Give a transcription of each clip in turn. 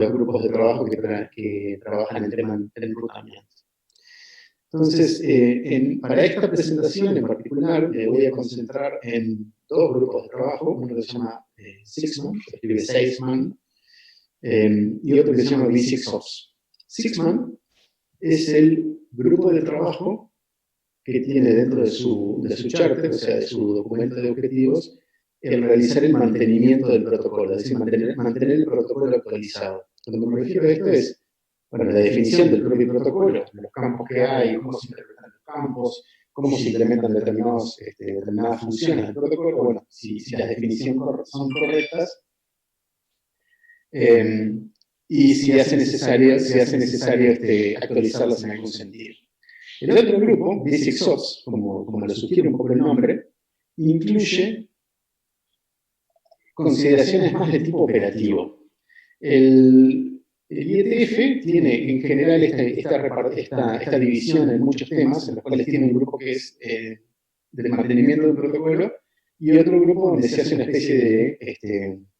los grupos de trabajo que trabajan en tema de enrutamiento. Entonces, para esta presentación en particular, me voy a concentrar en dos grupos de trabajo, uno que se llama Sixman, que se escribe Salesman, y otro que se llama V6Ops. Sixman es el grupo de trabajo que tiene dentro de su charter, o sea, de su documento de objetivos, el realizar el mantenimiento del protocolo, es decir, mantener el protocolo actualizado. Cuando me refiero a esto es, bueno, la definición del propio protocolo, los campos que hay, cómo se interpretan los campos, cómo se implementan determinadas funciones del protocolo, bueno, si las definiciones son correctas, y si hace necesario actualizarlas en algún sentido. El otro grupo, V6Ops, como lo sugiere un poco el nombre, incluye consideraciones más de tipo operativo. El IETF tiene en general esta división en muchos temas, en los cuales tiene un grupo que es del mantenimiento del protocolo y otro grupo donde se hace una especie de,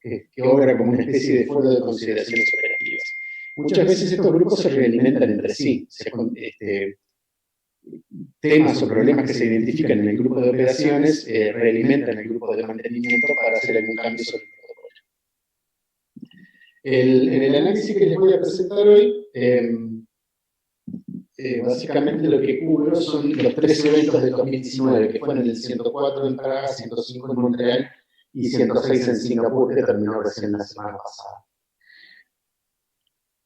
que obra como una especie de foro de consideraciones operativas. Muchas veces estos grupos se realimentan entre sí. Temas o problemas que se identifican en el grupo de operaciones realimentan el grupo de mantenimiento para hacer algún cambio sobre el protocolo. En el análisis que les voy a presentar hoy, básicamente lo que cubro son los 3 eventos del 2019, que fueron el 104 en Praga, 105 en Montreal y 106 en Singapur, que terminó recién la semana pasada.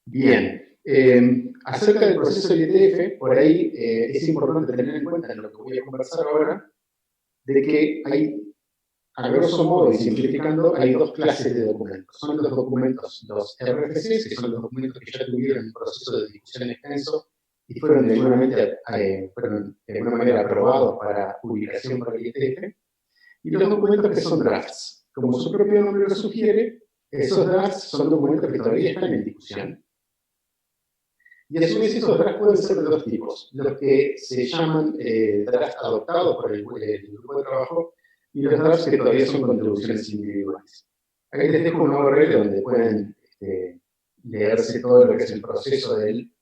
Bien. Acerca del proceso del IETF, por ahí es importante tener en cuenta en lo que voy a conversar ahora, de que hay, a grosso modo y simplificando, hay dos clases de documentos. Son los documentos, los RFCs, que son los documentos que ya tuvieron un proceso de discusión extenso y fueron de alguna manera aprobados para publicación por el IETF, y los documentos que son drafts. Como su propio nombre lo sugiere, esos drafts son documentos que todavía están en discusión. Y a su vez esos drafts pueden ser de dos tipos, los que se llaman drafts adoptados por el grupo de trabajo y los drafts que todavía son contribuciones individuales. Ahí les dejo una URL donde pueden leerse todo lo que es el proceso del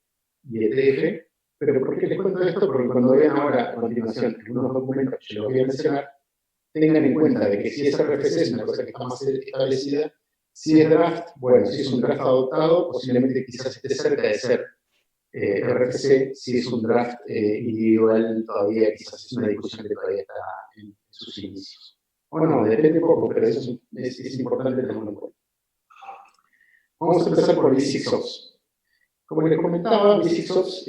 IETF, pero ¿por qué les cuento esto? Porque cuando vean ahora a continuación algunos documentos que yo les voy a mencionar, tengan en cuenta de que si es RFC es una cosa que está más establecida, si es draft, bueno, si es un draft adoptado, posiblemente quizás esté cerca de ser RFC, si es un draft individual, todavía quizás es una discusión que todavía está en sus inicios. O no, depende un poco, pero eso es importante tenerlo en cuenta. Vamos a empezar por V6Ops. Como les comentaba, V6Ops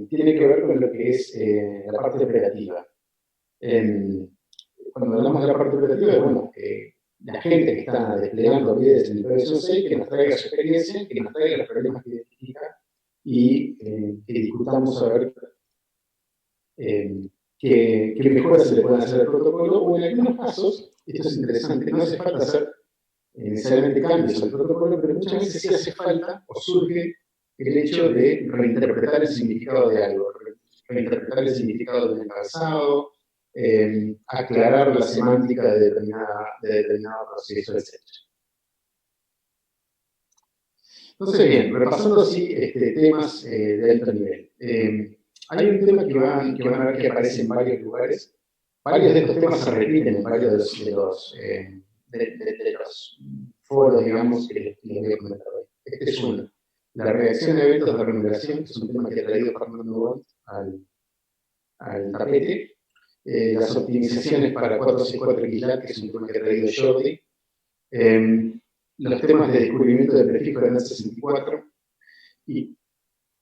tiene que ver con lo que es la parte operativa. Cuando hablamos de la parte operativa, bueno, la gente que está desplegando redes en el PBSO6, que nos traiga su experiencia, que nos traiga los problemas que identifica y que discutamos a ver qué mejoras se le pueden hacer al protocolo, o en algunos casos, esto es interesante, no hace falta hacer necesariamente cambios al protocolo, pero muchas veces sí hace falta o surge el hecho de reinterpretar el significado de algo, reinterpretar el significado de un encabezado, aclarar la semántica de determinado proceso, etc. Entonces, bien, repasando así temas de alto nivel. Hay un tema que van a ver que aparece en varios lugares. Varios de estos temas se repiten en varios de los foros, digamos, que les voy a comentar hoy. Este es uno. La reacción de eventos de remuneración, que es un tema que ha traído Fernando Bont al tapete. Las optimizaciones para 464XLAT, que es un tema que ha traído Jordi. Los temas de descubrimiento de prefijo de NAT64 y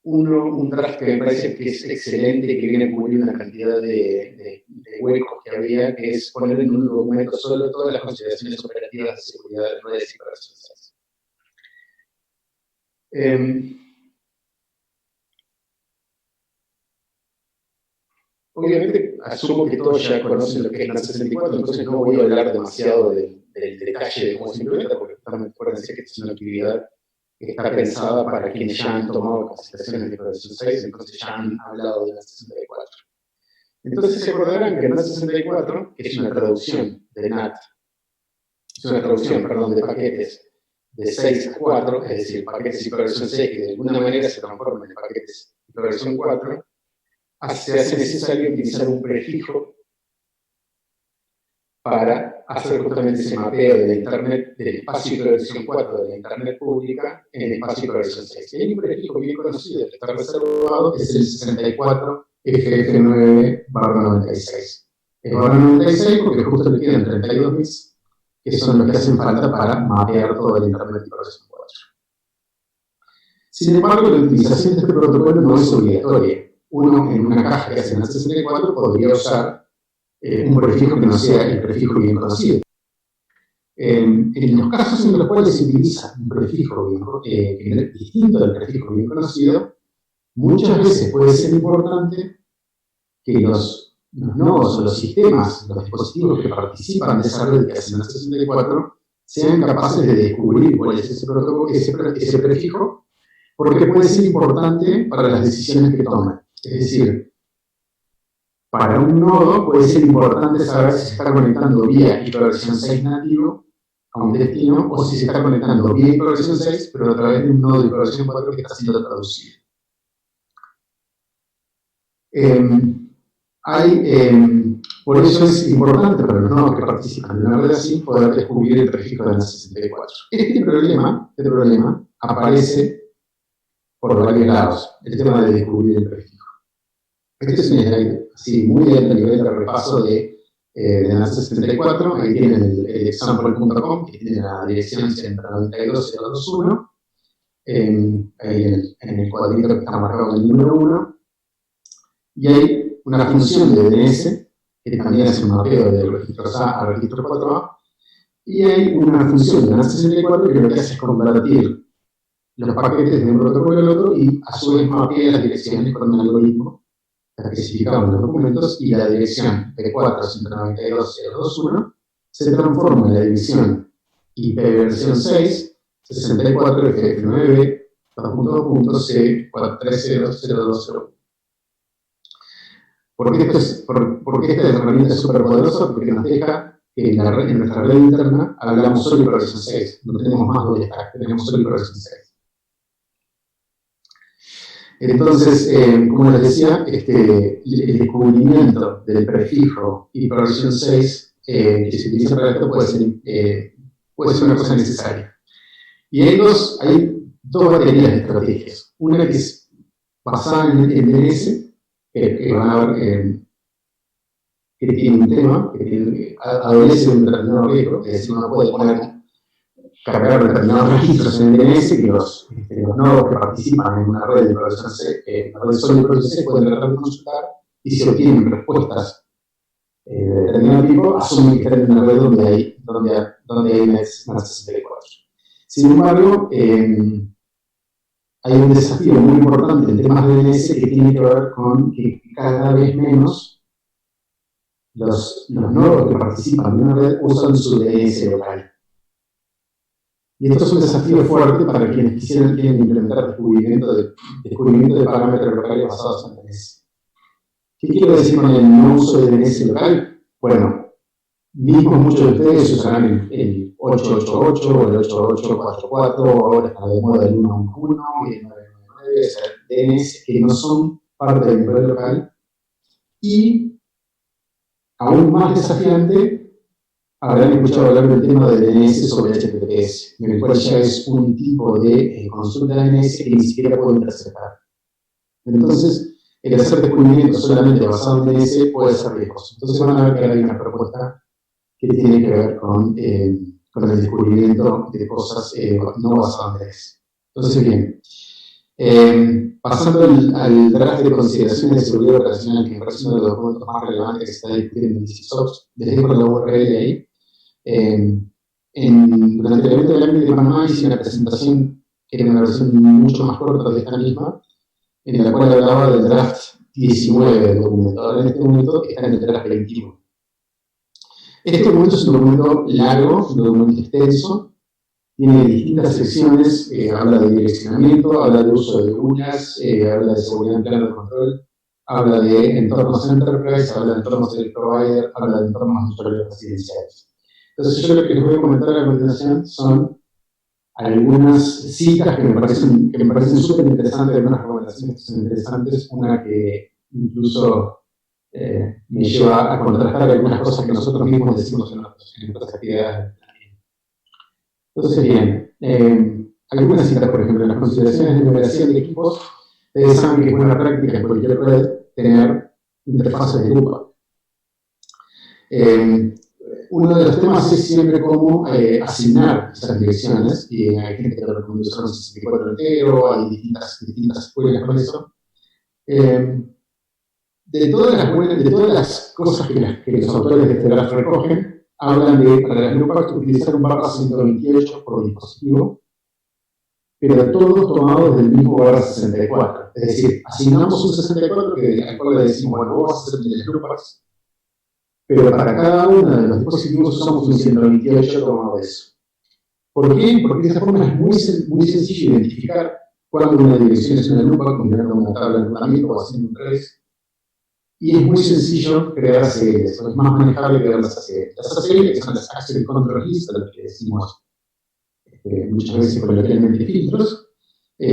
un draft que me parece que es excelente, que viene a cubrir una cantidad de huecos que había, que es poner en un documento solo todas las consideraciones operativas de seguridad de redes y personas. Obviamente, asumo que todos ya conocen lo que es NAT64, entonces no voy a hablar demasiado del detalle de cómo se implementa, porque acuérdense que esta es una actividad que está pensada para quienes ya han tomado capacitaciones de ProVisión 6, entonces ya han hablado de NAT64. Entonces se acordarán que NAT64, que es una traducción de NAT, es una traducción, perdón, de paquetes de 6 a 4, es decir, paquetes hiperversión 6 que de alguna manera se transforman en paquetes hiperversión 4, se hace necesario utilizar un prefijo para hacer justamente ese mapeo de la Internet, del espacio hiperversión 4 de la Internet pública en el espacio hiperversión 6. Y hay un prefijo bien conocido que está reservado, que es el 64FF9/96. Es /96 porque justo le quedan 32 bits, que son los que hacen falta para mapear todo el Internet hiperversión 4. Sin embargo, la utilización de este protocolo no es obligatoria. Uno, en una caja que hace en 64, podría usar un prefijo que no sea el prefijo bien conocido. En los casos en los cuales se utiliza un prefijo distinto del prefijo bien conocido, muchas veces puede ser importante que los nodos o los sistemas, los dispositivos que participan de esa red que hacen el 64, sean capaces de descubrir cuál es ese prefijo, porque puede ser importante para las decisiones que tomen. Es decir, para un nodo puede ser importante saber si se está conectando vía hiperversión 6 nativo a un destino o si se está conectando vía hiperversión 6 pero a través de un nodo de hiperversión 4 que está siendo traducido. Por eso es importante para los nodos que participan en una red así poder descubrir el prefijo de la 64. Este problema aparece por varios lados, el tema de descubrir el prefijo. Este es un slide así, muy de alto nivel de repaso de NASA 64. Ahí tienen el example.com, que tiene la dirección 192.021. Ahí en el cuadrito que está marcado en el número 1. Y hay una función de DNS, que también hace un mapeo del registro A al registro 4A. Y hay una función de NASA 64 que lo que hace es convertir los paquetes de un protocolo al otro y a su vez mapea las direcciones con un algoritmo especificado en los documentos, y la dirección P4.192.021 se transforma en la dirección IP versión 6 64F9B.2.C430.020. ¿Por qué esta herramienta es súper poderosa? Porque nos deja que en nuestra red interna hablamos solo de versión 6, no tenemos más doble stack, tenemos solo versión 6. Entonces, como les decía, el descubrimiento del prefijo hiperversión 6 que se utiliza para esto puede ser una cosa necesaria. Y hay dos baterías de estrategias. Una que es basada en DNS, que van a ver que tiene un tema, que adolece de un determinado riesgo, es decir, uno puede cargar determinados registros en DNS que los nodos que participan en una red de hiperversión 6, la red solo de hiperversión 6 pueden tratar de consultar, y si obtienen respuestas de determinado tipo, asumen que están en una red donde hay NES 64. Sin embargo, hay un desafío muy importante en temas de DNS que tiene que ver con que cada vez menos los nodos que participan en una red usan su DNS local. Y esto es un desafío fuerte para quienes quieren implementar descubrimiento de parámetros locales basados en DNS. ¿Qué quiero decir con el no uso de DNS local? Bueno, mismo muchos de ustedes usarán el 888 o el 8844, ahora está de moda el 111 y el 999, o sea, DNS que no son parte del red local. Y aún más desafiante, habrán escuchado hablar del tema de DNS sobre HTTPS, en el cual ya es un tipo de consulta de DNS que ni siquiera puede interceptar. Entonces, el hacer descubrimiento solamente basado en DNS puede ser riesgoso. Entonces van a ver que hay una propuesta que tiene que ver con el descubrimiento de cosas no basadas en DNS. Entonces, bien, pasando al draft de consideraciones de seguridad operacional, que me parece uno de los documentos más relevantes que se está discutiendo en DCSOX, les dejo la URL ahí. Durante el evento del AMI de Panamá hice una presentación que era una versión mucho más corta de esta misma, en la cual hablaba del draft 19 del documento. Ahora en este momento está en el draft 21. Este documento es un documento largo, un documento extenso, tiene distintas secciones, habla de direccionamiento, habla de uso de ULAs, habla de seguridad en plano de control, habla de entornos enterprise, habla de entornos service provider, habla de entornos de usuarios residenciales. Entonces yo lo que les voy a comentar a continuación son algunas citas que me parecen súper interesantes, algunas recomendaciones que son interesantes, una que incluso me lleva a contrastar algunas cosas que nosotros mismos decimos en nuestras actividades. Entonces, bien, algunas citas, por ejemplo, en las consideraciones de numeración de equipos, ustedes saben que es buena práctica en cualquier red tener interfaces de grupo. Uno de los temas es siempre cómo asignar esas direcciones, y hay gente que te recomienda usar un 64 entero, hay distintas escuelas con eso. De todas las cosas que los autores de este grafo recogen, hablan de, para las lupas, utilizar un barra 128 por dispositivo, pero todos tomados del mismo barra 64. Es decir, asignamos un 64 al cual le decimos, bueno, vos vas a hacer de las lupas, pero para cada uno de los dispositivos usamos un 128 tomado de eso. ¿Por qué? Porque de esa forma es muy sencillo identificar cuando una dirección es una lupa, combinando una tabla de enrutamiento o haciendo un trace. Y es muy sencillo crear ACLs, es más manejable crear las ACLs. Las ACLs, que son las Access Control List, a las que decimos muchas veces coloquialmente filtros,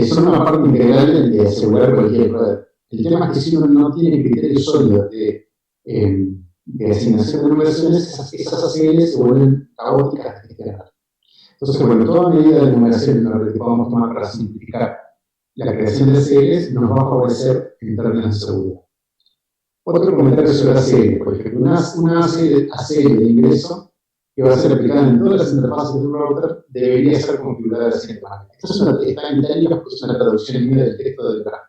son una parte integral de asegurar cualquier red. El tema es que si uno no tiene criterios sólidos de asignación de numeraciones, esas ACLs se vuelven caóticas de gestionar. Entonces, bueno, toda medida de numeración que podamos tomar para simplificar la creación de ACLs nos va a favorecer en términos de seguridad. Otro comentario sobre ACL, por ejemplo, una ACL de ingreso que va a ser aplicada en todas las interfaces de un router debería ser configurada de la siguiente manera. Esto está en itálica porque es una traducción mía del texto del grafo.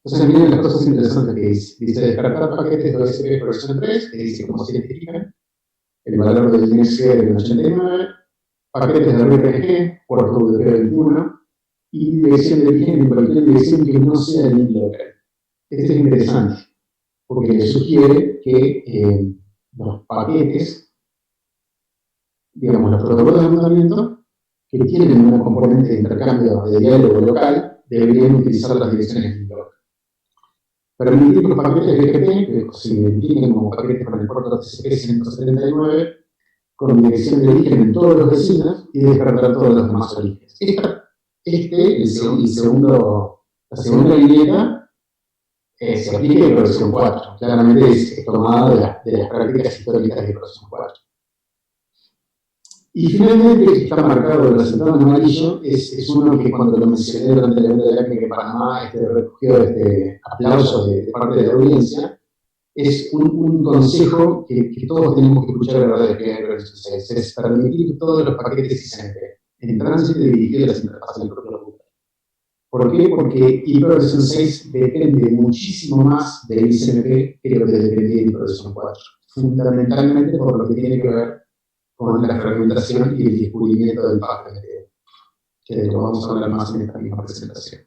Entonces, miren las cosas interesantes que dice. Dice descartar paquetes de OSP versión 3, que dice cómo se identifican, el valor del DNS del 89, paquetes de RPG, puerto WP21, y dirección de origen en cualquier dirección que no sea el link local. Este es interesante, porque le sugiere que los paquetes, digamos, los protocolos de mandamiento, que tienen un componente de intercambio de diálogo local, deberían utilizar las direcciones link local. Permitir los paquetes BGP, que se identifiquen como paquetes con el puerto TCP-179, con dirección de origen en todos los vecinos y descartar todos los demás orígenes. La segunda viñeta se aplica en versión 4. Claramente es tomada de las prácticas históricas de versión 4. Y finalmente, que está marcado el resultado en amarillo, es uno que cuando lo mencioné durante el evento de la que Panamá recogió aplausos de parte de la audiencia, es un consejo que todos tenemos que escuchar a la hora de crear versión 6, es permitir todos los paquetes ICMP en tránsito y dirigido a las interfaces del propio router. ¿Por qué? Porque IPv 6 depende muchísimo más del ICMP que lo que dependía de IPv 4. Fundamentalmente por lo que tiene que ver con la fragmentación y el descubrimiento del packet, que lo vamos a hablar más en esta misma presentación.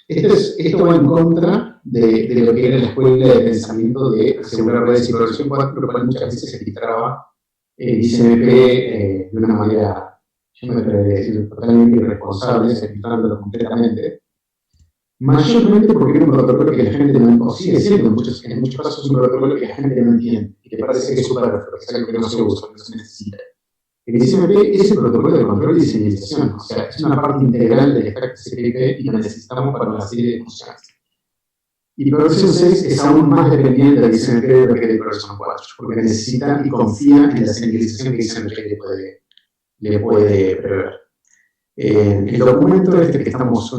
Esto va en contra de lo que era la escuela de pensamiento de asegurar redes IPv 4, lo cual muchas veces se filtraba el ICMP de una manera, yo me atrevería a decir, totalmente irresponsable, filtrándolo completamente. Mayormente porque era un protocolo que la gente no, o sigue siendo en muchos casos un protocolo que la gente no entiende y que parece que es superfluo, que es algo que no se usa, que no se necesita. El ICMP es el protocolo de control y señalización, o sea, es una parte integral del stack TCP/IP y lo necesitamos para una serie de funciones. Y versión 6 es aún más dependiente del ICMP de lo que de versión 4, porque necesita y confía en la señalización que ICMP le puede prever. El documento que estamos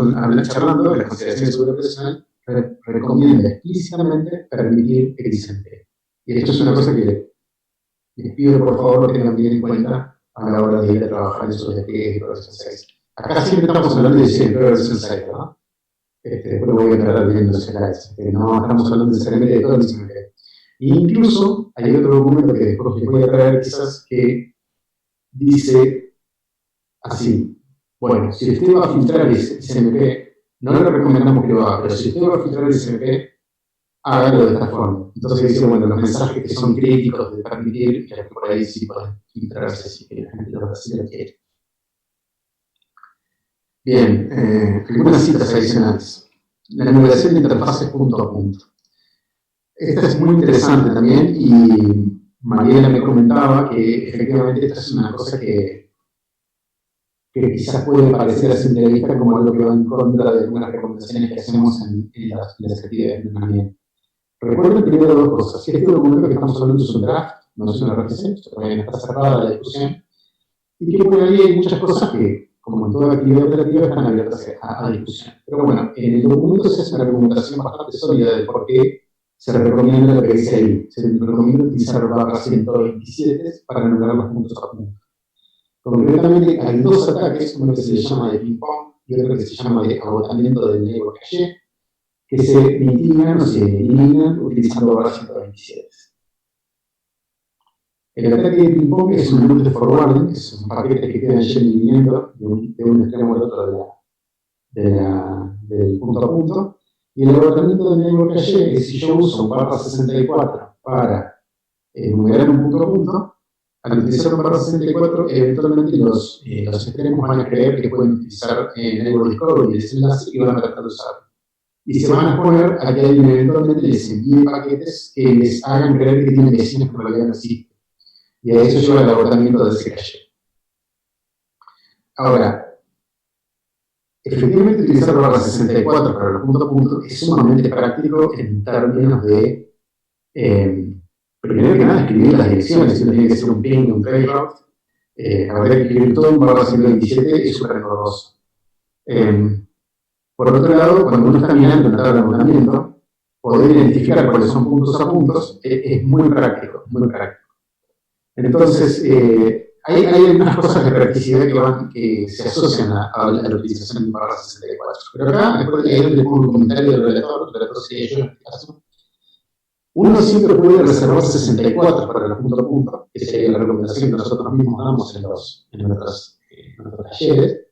charlando, de la consideración de seguridad profesional, recomienda explícitamente permitir el ICMP. Y esto es una cosa que les pido por favor lo tengan bien en cuenta a la hora de ir a trabajar en sus despliegues de versión 6. Acá siempre estamos hablando de ICMP versión 6, ¿no? Después lo voy a tratar viendo los slides. No estamos hablando necesariamente de todo el ICMP. E incluso hay otro documento que después les voy a traer quizás que dice así. Bueno, si usted va a filtrar el ICMP, no le recomendamos que lo haga, pero si usted va a filtrar el ICMP, hágalo de esta forma. Entonces dice, bueno, los mensajes que son críticos de permitir, que por ahí sí pueden filtrarse, si que la gente lo quiere. Bien, algunas citas adicionales. La numeración de interfaces punto a punto. Esta es muy interesante también y Mariela me comentaba que efectivamente esta es una cosa que que quizás puede parecer a simple vista como algo que va en contra de algunas recomendaciones que hacemos en las actividades de entrenamiento. Recuerden primero dos cosas. Este documento que estamos hablando es un draft, no es una reflexión, todavía no está cerrada la discusión, y que por ahí hay muchas cosas que, como en toda actividad operativa, están abiertas a discusión. Pero bueno, en el documento se hace una argumentación bastante sólida de por qué se recomienda lo que dice ahí. Se recomienda utilizar barra 127 para nombrar los puntos a punto. Concretamente, hay dos ataques, uno que se le llama de ping-pong y otro que se llama de agotamiento del network caché, que se mitigan o se eliminan utilizando barra 127. El ataque de ping-pong es un loop de forwarding, que son paquetes que quedan yendo y viniendo de un extremo al otro del punto a punto. Y el agotamiento del network caché es si yo uso un barra 64 para numerar un punto a punto. Al utilizar un barra 64, eventualmente los extremos van a creer que pueden utilizar network discovery y desenlace y van a tratar de usarlo. Y se van a poner a que alguien eventualmente les envíe paquetes que les hagan creer que tienen vecinos que en realidad no existen. Y a eso lleva el agotamiento de ese caché. Ahora, efectivamente utilizar barra 64 para los punto a punto es sumamente práctico en términos de, primero que nada, escribir las direcciones. Si uno tiene que hacer un ping, un tradeoff, habría que escribir todo en barra 127, es súper engorroso. Por otro lado, cuando uno está mirando en la tabla de agotamiento, poder identificar cuáles son puntos a puntos es muy práctico, muy práctico. Entonces, hay algunas cosas de practicidad que se asocian a la utilización de barra 64. Pero acá, después de ahí le pongo un comentario del relator sería yo en este caso. Uno siempre puede reservar 64 para los punto a punto, que sería la recomendación que nosotros mismos damos en nuestros talleres.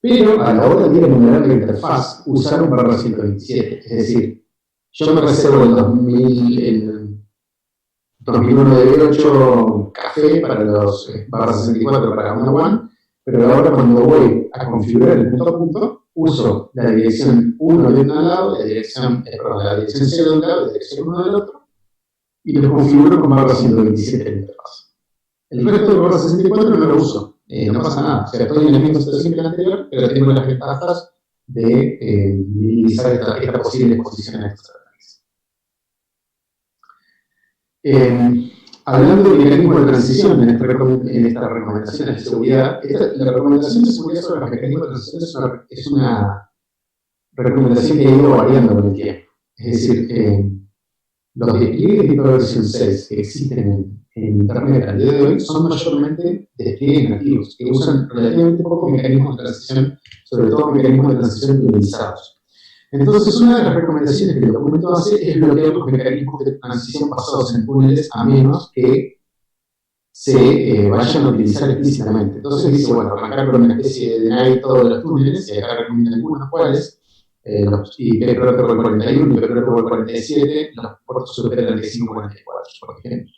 Pero a la hora de ir a enumerar la interfaz, usar un barra 127. Es decir, yo me reservo el 2001 de 8 café para los barra 64 para una one, pero ahora cuando voy a configurar el punto a punto, uso la dirección 1 de un lado, la dirección 0 de un lado, la dirección 1 del otro, y lo configuro con barra 127 en la interfaz. El resto de barra 64 no lo uso. No pasa nada, o sea, estoy en la misma situación que la anterior, pero tengo las ventajas de minimizar esta posible exposición a estos ataques. Hablando de mecanismos de transición en estas recomendaciones de seguridad, la recomendación de seguridad sobre los mecanismos de transición es una recomendación que ha ido variando con el tiempo. Es decir, los despliegues de versión 6 que existen en Internet al día de hoy son mayormente despliegues nativos, que usan relativamente pocos mecanismos de transición, sobre todo mecanismos de transición minimizados. Entonces, una de las recomendaciones que el documento hace es bloquear los mecanismos de transición basados en túneles a menos que se vayan a utilizar explícitamente. Entonces dice, bueno, arrancar con una especie de deny todos los túneles, y acá recomienda algunos cuales, los IP Protocol 41, IP Protocol 47, los puertos superiores 35 44, por ejemplo.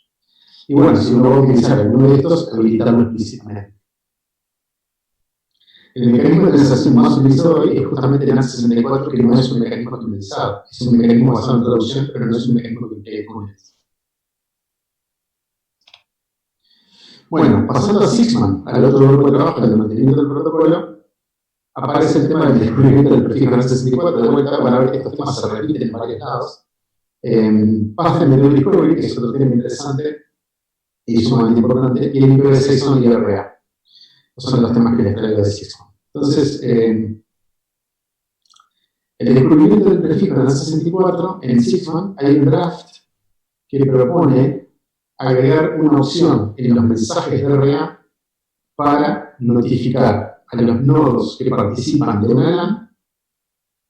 Y bueno, si uno va a utilizar alguno de estos, habilitarlo explícitamente. El mecanismo de transición más utilizado hoy es justamente el NAT64, que no es un mecanismo tunelizado. Es un mecanismo basado en traducción, pero no es un mecanismo que implique túneles. Bueno, pasando a Sixman, al otro grupo de trabajo, el mantenimiento del protocolo, aparece el tema del descubrimiento del prefijo NAT64. De vuelta, van a ver que estos temas se repiten en varios lados. Path Network Discovery, que es otro tema interesante y sumamente importante, y el IPv6 y IRA. Esos son los temas que les traigo de Sixman. Entonces, el descubrimiento del prefijo NAT64 en Sixman hay un draft que propone agregar una opción en los mensajes de RA para notificar a los nodos que participan de una LAN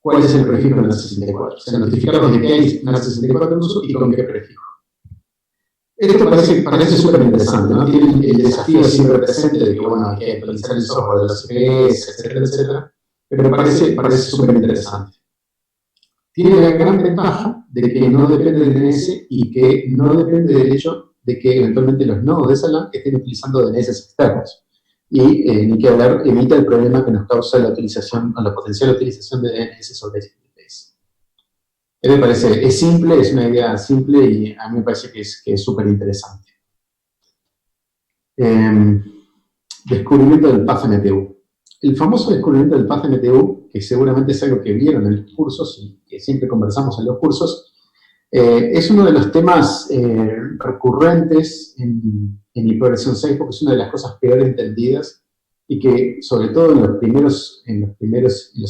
cuál es el prefijo de NAT64. O sea, notificarlos de qué hay NAT64 en uso y con qué prefijo. Esto parece súper interesante, ¿no? Tiene el desafío siempre presente de que, bueno, hay que actualizar el software de los CPS, etcétera, etcétera, pero parece súper interesante. Tiene la gran ventaja de que no depende del DNS y que no depende del hecho de que eventualmente los nodos de esa LAN estén utilizando DNS externos. Y ni que hablar, evita el problema que nos causa la utilización, o la potencial utilización de DNS sobre IPs. Me parece, es simple, es una idea simple y a mí me parece que es súper interesante. descubrimiento del Path MTU. El famoso descubrimiento del Path MTU, que seguramente es algo que vieron en los cursos y que siempre conversamos en los cursos, es uno de los temas recurrentes en hiperversión 6 porque es una de las cosas peor entendidas y que, sobre todo en los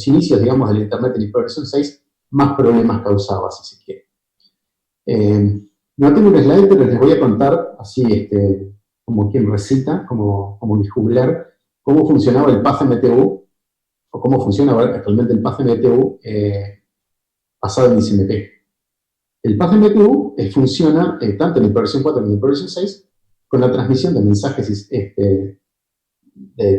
inicios, digamos, del Internet en hiperversión 6, más problemas causaba, si se quiere. No tengo un slide, pero les voy a contar así, como quien recita, como mi juglar, cómo funcionaba el Path MTU, o cómo funciona actualmente el Path MTU basado en ICMP. El Path MTU funciona tanto en hiperversión 4 como en hiperversión 6 con la transmisión de mensajes de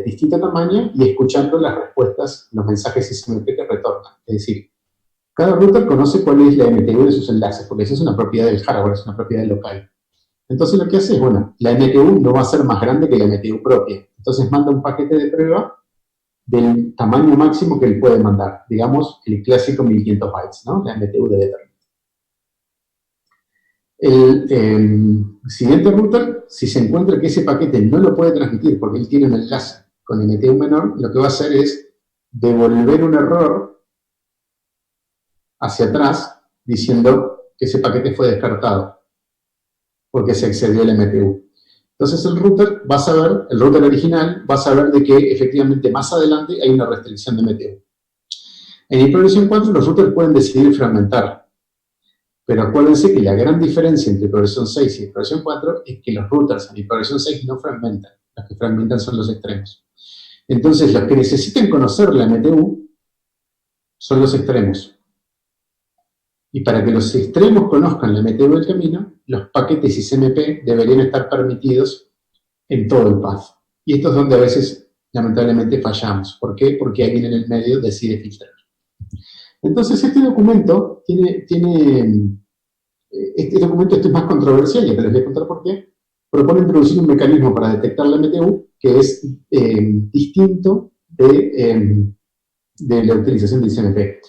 distinto tamaño y escuchando las respuestas, los mensajes ICMP que retornan. Es decir, cada router conoce cuál es la MTU de sus enlaces, porque eso es una propiedad del hardware, es una propiedad local. Entonces lo que hace es, bueno, la MTU no va a ser más grande que la MTU propia. Entonces manda un paquete de prueba del tamaño máximo que él puede mandar. Digamos, el clásico 1500 bytes, ¿no? La MTU de Ethernet. El siguiente router, si se encuentra que ese paquete no lo puede transmitir porque él tiene un enlace con MTU menor, lo que va a hacer es devolver un error hacia atrás diciendo que ese paquete fue descartado porque se excedió el MTU. Entonces el router el router original va a saber de que efectivamente más adelante hay una restricción de MTU. En hiperversión 4 los routers pueden decidir fragmentar, pero acuérdense que la gran diferencia entre hiperversión 6 y hiperversión 4 es que los routers en hiperversión 6 no fragmentan, los que fragmentan son los extremos. Entonces los que necesiten conocer la MTU son los extremos. Y para que los extremos conozcan la MTU del camino, los paquetes ICMP deberían estar permitidos en todo el path. Y esto es donde a veces, lamentablemente, fallamos. ¿Por qué? Porque alguien en el medio decide filtrar. Entonces, este documento este documento es más controversial, y te les voy a contar por qué. Propone introducir un mecanismo para detectar la MTU que es distinto de la utilización del ICMP.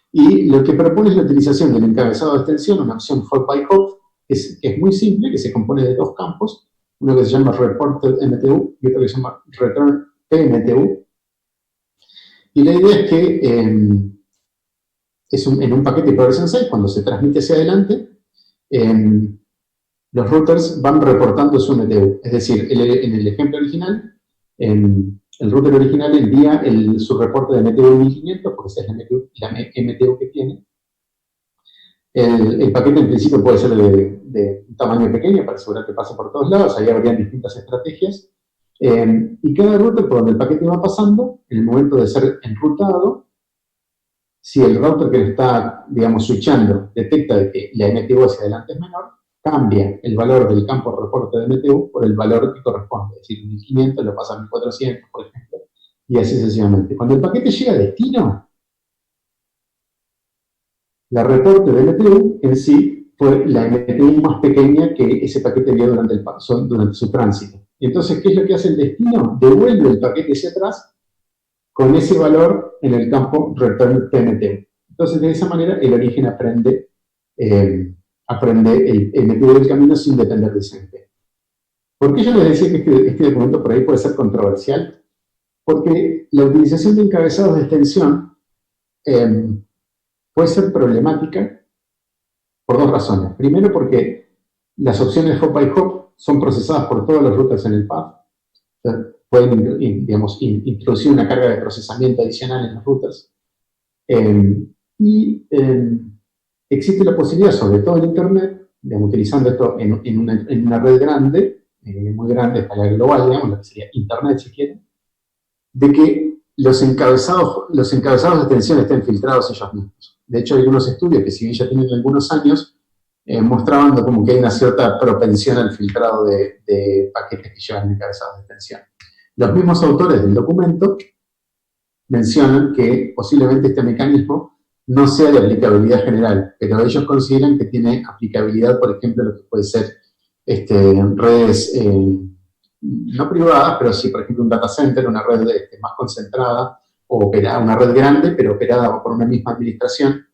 Y lo que propone es la utilización del encabezado de extensión, una opción hop by hop, que es muy simple, que se compone de dos campos, uno que se llama reported MTU y otro que se llama return PMTU. Y la idea es que en un paquete de hiperversión 6, cuando se transmite hacia adelante, los routers van reportando su MTU. Es decir, en el ejemplo original, el router original envía su reporte de MTU 1500, porque esa es la MTU que tiene. El paquete en principio puede ser de un tamaño pequeño para asegurar que pase por todos lados, ahí habrían distintas estrategias. Y cada router por donde el paquete va pasando, en el momento de ser enrutado, si el router que lo está, digamos, switchando detecta de que la MTU hacia adelante es menor, cambia el valor del campo reporte de MTU por el valor que corresponde. Es decir, 1500 lo pasa a 1400, por ejemplo, y así sucesivamente. Cuando el paquete llega a destino, la reporte de MTU en sí fue la MTU más pequeña que ese paquete vio durante su tránsito. Y entonces, ¿qué es lo que hace el destino? Devuelve el paquete hacia atrás con ese valor en el campo return PMTU. Entonces, de esa manera, el origen aprende el MTU del camino sin depender del CMP. ¿Por qué yo les decía que este documento por ahí puede ser controversial? Porque la utilización de encabezados de extensión puede ser problemática por dos razones. Primero, porque las opciones hop by hop son procesadas por todas las rutas en el path. Pueden, digamos, introducir una carga de procesamiento adicional en las rutas. Existe la posibilidad, sobre todo en Internet, digamos, utilizando esto en una red grande, muy grande, escala global, digamos, lo que sería Internet si quieren, de que los encabezados de extensión estén filtrados ellos mismos. De hecho, hay algunos estudios que, si bien ya tienen algunos años, mostraban como que hay una cierta propensión al filtrado de paquetes que llevan encabezados de extensión. Los mismos autores del documento mencionan que posiblemente este mecanismo no sea de aplicabilidad general, pero ellos consideran que tiene aplicabilidad, por ejemplo, lo que puede ser redes no privadas, pero sí, por ejemplo, un data center, una red más concentrada, o una red grande, pero operada por una misma administración,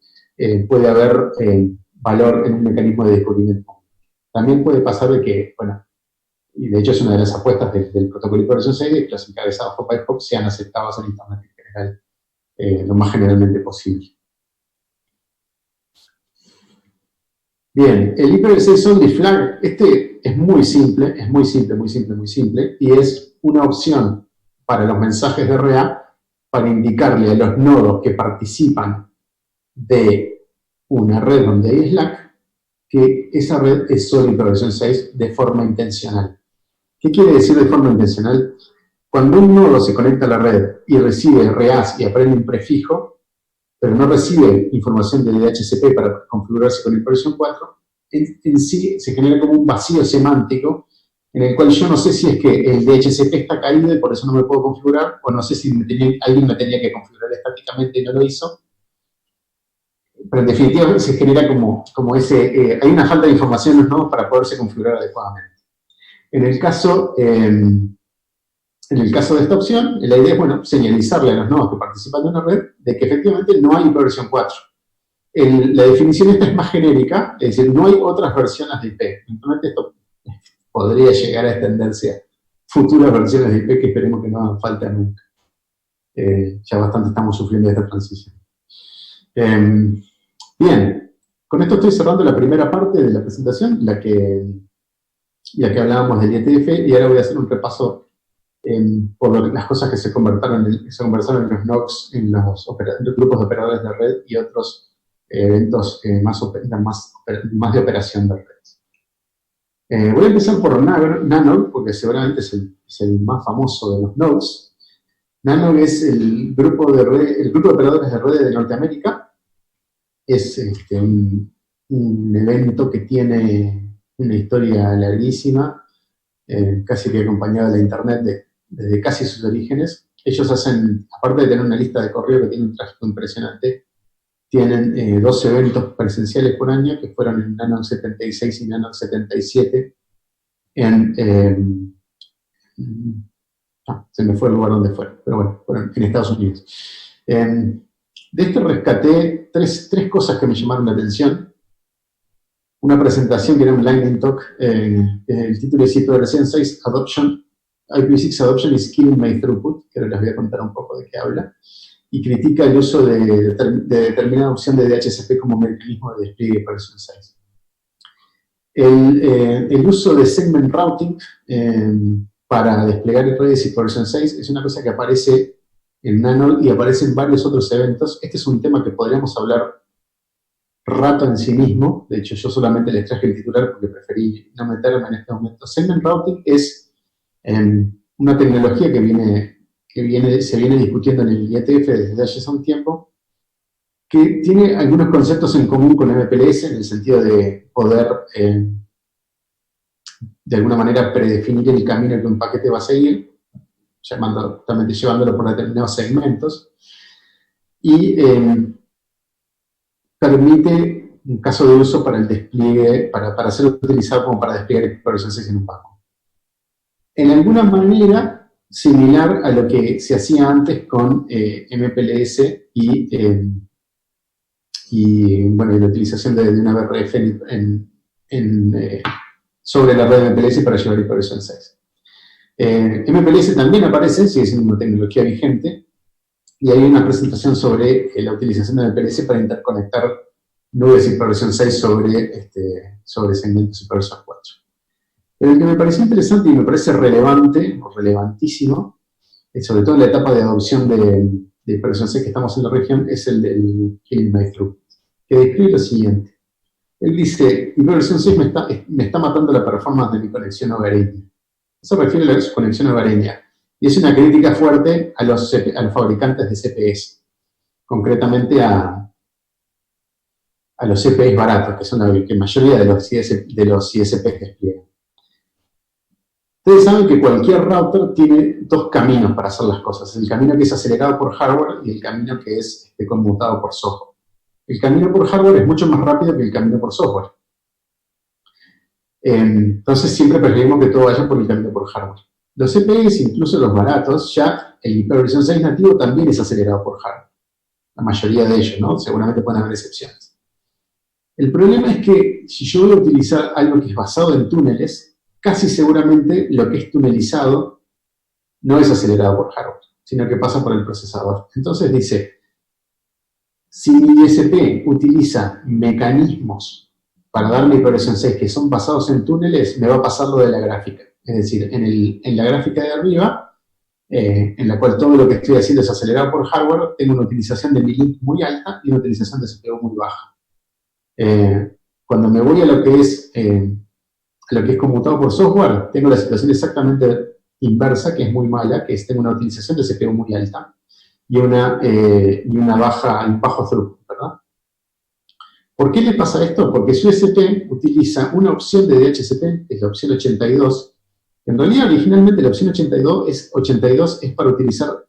puede haber valor en un mecanismo de descubrimiento. También puede pasar de que, bueno, y de hecho es una de las apuestas del protocolo de hiperversión 6, de que los encabezados por PyPOP sean aceptados en Internet en general, lo más generalmente posible. Bien, el IPv6 Only Flag, este es muy simple, y es una opción para los mensajes de RA para indicarle a los nodos que participan de una red donde hay Slack que esa red es solo hiperversión 6 de forma intencional. ¿Qué quiere decir de forma intencional? Cuando un nodo se conecta a la red y recibe RAs y aprende un prefijo, pero no recibe información de DHCP para configurarse con hiperversión 4, en sí se genera como un vacío semántico en el cual yo no sé si es que el DHCP está caído y por eso no me puedo configurar, o no sé si alguien me tenía que configurar estáticamente y no lo hizo. Pero en definitiva se genera como ese, hay una falta de información en los nodos para poderse configurar adecuadamente. En el caso de esta opción, la idea es, bueno, señalizarle a los nodos que participan de una red de que efectivamente no hay hiperversión 4. La definición esta es más genérica, es decir, no hay otras versiones de IP. Entonces esto podría llegar a extenderse a futuras versiones de IP que esperemos que no hagan falta nunca. Ya bastante estamos sufriendo esta transición. Bien, con esto estoy cerrando la primera parte de la presentación, la que hablábamos del IETF, y ahora voy a hacer un repaso por las cosas que se conversaron en los NOCs, en los grupos de operadores de red y otros eventos más de operación de redes. Voy a empezar por Nanog, porque seguramente es el más famoso de los nodes. Nanog es el grupo de operadores de redes de Norteamérica. Es un evento que tiene una historia larguísima, casi que acompañado de la Internet desde casi sus orígenes. Ellos hacen, aparte de tener una lista de correo que tiene un tráfico impresionante, tienen 12 eventos presenciales por año, que fueron en Nanog 76 y Nanog 77, se me fue el lugar donde fueron, pero bueno, fueron en Estados Unidos. De esto rescaté tres cosas que me llamaron la atención. Una presentación que era un Lightning Talk, el título es IPv6 Adoption, IPv6 Adoption is Killing My Throughput, que ahora les voy a contar un poco de qué habla, y critica el uso de determinada opción de DHCP como mecanismo de despliegue de hiperversión 6. El uso de segment routing para desplegar redes hiperversión 6 es una cosa que aparece en Nanog y aparece en varios otros eventos. Este es un tema que podríamos hablar rato en sí mismo. De hecho, yo solamente les traje el titular porque preferí no meterme en este momento. Segment routing es una tecnología que se viene discutiendo en el IETF desde hace un tiempo, que tiene algunos conceptos en común con MPLS, en el sentido de poder, de alguna manera, predefinir el camino que un paquete va a seguir, llevándolo por determinados segmentos, y permite un caso de uso para el despliegue, para ser utilizado como para desplegar hiperversión 6 en un banco. En alguna manera similar a lo que se hacía antes con MPLS y la utilización de una BRF sobre la red de MPLS para llevar hiperversión 6. MPLS también aparece, sigue siendo una tecnología vigente, y hay una presentación sobre la utilización de MPLS para interconectar nubes hiperversión 6 sobre segmentos hiperversión 4. Pero el que me pareció interesante y me parece relevante, o relevantísimo, sobre todo en la etapa de adopción de hiperversión 6 que estamos en la región, es el del Killing My Throughput, que describe lo siguiente. Él dice, hiperversión 6 me está matando la performance de mi conexión hogareña. Eso refiere a la conexión hogareña. Y es una crítica fuerte a los fabricantes de CPS, concretamente a los CPS baratos, que son la mayoría de los ISPs que despliegan. Ustedes saben que cualquier router tiene dos caminos para hacer las cosas. El camino que es acelerado por hardware y el camino que es conmutado por software. El camino por hardware es mucho más rápido que el camino por software. Entonces siempre preferimos que todo vaya por el camino por hardware. Los CPS, incluso los baratos, ya el hiperversión 6 nativo también es acelerado por hardware. La mayoría de ellos, ¿no? Seguramente pueden haber excepciones. El problema es que si yo voy a utilizar algo que es basado en túneles, casi seguramente lo que es tunelizado no es acelerado por hardware, sino que pasa por el procesador. Entonces dice, si mi ISP utiliza mecanismos para darme hiperversión 6 que son basados en túneles, me va a pasar lo de la gráfica. Es decir, en la gráfica de arriba, en la cual todo lo que estoy haciendo es acelerado por hardware, tengo una utilización de mi link muy alta y una utilización de CPU muy baja. Cuando me voy a lo que es conmutado por software, tengo la situación exactamente inversa, que es muy mala, que es tengo una utilización de CPU muy alta y un bajo throughput, ¿verdad? ¿Por qué le pasa esto? Porque su ISP utiliza una opción de DHCP, que es la opción 82. En realidad, originalmente la opción 82 es para utilizar,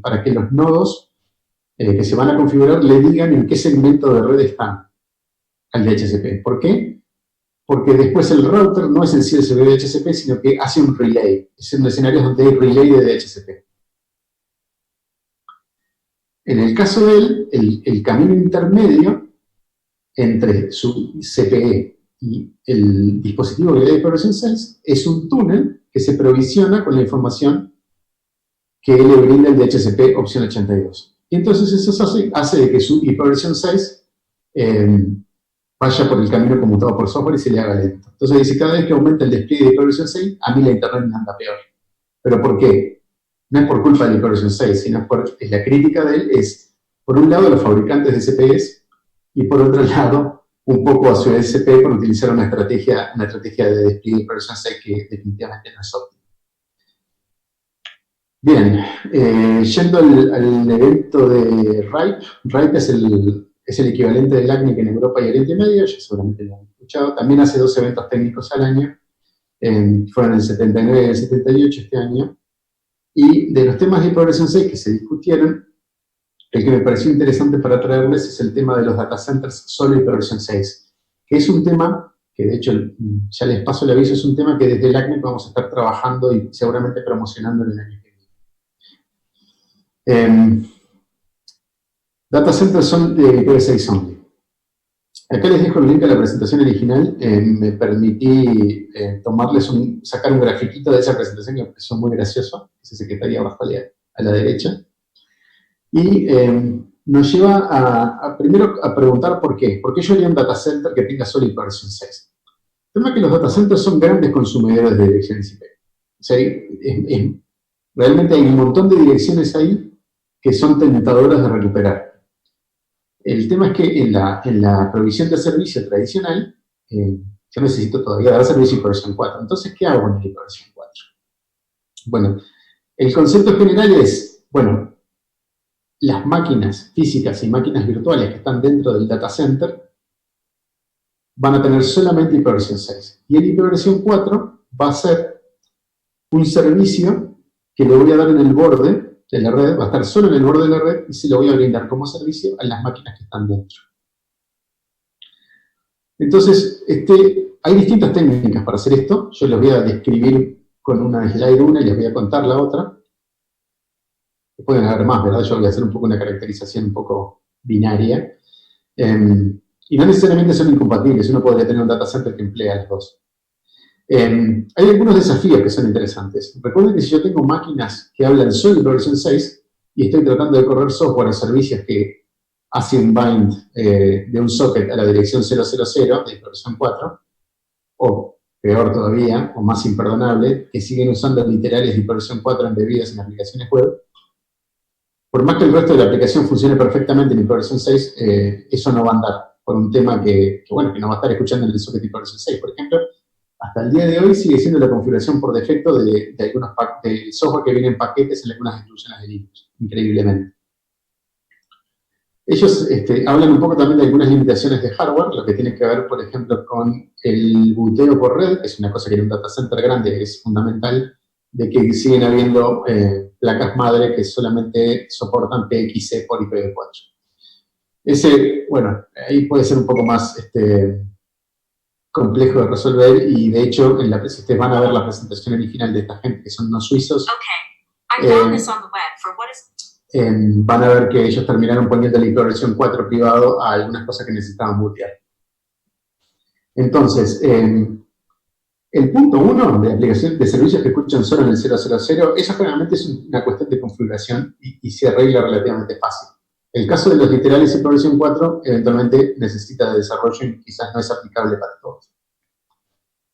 para que los nodos que se van a configurar le digan en qué segmento de red están al DHCP. ¿Por qué? Porque después el router no es en sí el servidor de DHCP, sino que hace un relay. Es en escenarios donde hay relay de DHCP. En el caso de él, el camino intermedio entre su CPE y el dispositivo que le da hiperversión 6 es un túnel que se provisiona con la información que le brinda el DHCP opción 82. Y entonces eso hace de que su hiperversión 6 vaya por el camino conmutado por software y se le haga lento. Entonces dice, cada vez que aumenta el despliegue de hiperversión 6, a mí la internet me anda peor. ¿Pero por qué? No es por culpa de la hiperversión 6, sino la crítica de él es, por un lado, los fabricantes de CPEs, y por otro lado, un poco a su DSP por utilizar una estrategia de despliegue de hiperversión 6 que definitivamente no es óptima. Bien, yendo al evento de RIPE es el equivalente del ACNIC en Europa y Oriente Medio, ya seguramente lo han escuchado. También hace 2 eventos técnicos al año, fueron el 79 y el 78 este año. Y de los temas de hiperversión 6 que se discutieron, el que me pareció interesante para traerles es el tema de los data centers solo hiperversión 6, que es un tema que, de hecho, ya les paso el aviso, es un tema que desde el ACNIC vamos a estar trabajando y seguramente promocionando en el año que viene. Data centers son de IPv6 only. Acá les dejo el link a la presentación original. Me permití sacar un grafiquito de esa presentación que me pareció muy gracioso, ese que está ahí abajo a la derecha. Y nos lleva primero a preguntar por qué. ¿Por qué yo haría un data center que tenga solo hiperversión 6? El tema es que los data centers son grandes consumidores de direcciones IP. O sea, realmente hay un montón de direcciones ahí que son tentadoras de recuperar. El tema es que en la provisión de servicio tradicional, yo necesito todavía dar servicio hiperversión 4. Entonces, ¿qué hago con el hiperversión 4? Bueno, el concepto general es, bueno, las máquinas físicas y máquinas virtuales que están dentro del data center van a tener solamente hiperversión 6. Y el hiperversión 4 va a ser un servicio que le voy a dar en el borde de la red, va a estar solo en el borde de la red y se lo voy a brindar como servicio a las máquinas que están dentro. Entonces, hay distintas técnicas para hacer esto. Yo les voy a describir con una slide una y les voy a contar la otra. Pueden haber más, ¿verdad? Yo voy a hacer un poco una caracterización un poco binaria. Y no necesariamente son incompatibles. Uno podría tener un data center que emplea las dos. Hay algunos desafíos que son interesantes. Recuerden que si yo tengo máquinas que hablan solo de versión 6 y estoy tratando de correr software o servicios que hacen bind de un socket a la dirección 000 de versión 4, o peor todavía, o más imperdonable, que siguen usando literales de versión 4 embebidas en aplicaciones web, por más que el resto de la aplicación funcione perfectamente en hiperversión 6, eso no va a andar por un tema que no va a estar escuchando en el socket de hiperversión 6. Por ejemplo, hasta el día de hoy sigue siendo la configuración por defecto de algunos de software que viene en paquetes en algunas distribuciones de Linux, increíblemente. Ellos hablan un poco también de algunas limitaciones de hardware, lo que tiene que ver, por ejemplo, con el booteo por red, que es una cosa que en un data center grande es fundamental, de que siguen habiendo placas madre que solamente soportan PXE por IPv4. Ahí puede ser un poco más complejo de resolver y, de hecho, si ustedes van a ver la presentación original de esta gente, que son no suizos, van a ver que ellos terminaron poniendo la hiperversión 4 privado a algunas cosas que necesitaban bootear. Entonces, El punto 1 de aplicación de servicios que escuchan solo en el 000, eso generalmente es una cuestión de configuración y se arregla relativamente fácil. El caso de los literales y PowerShell 4 eventualmente necesita de desarrollo y quizás no es aplicable para todos.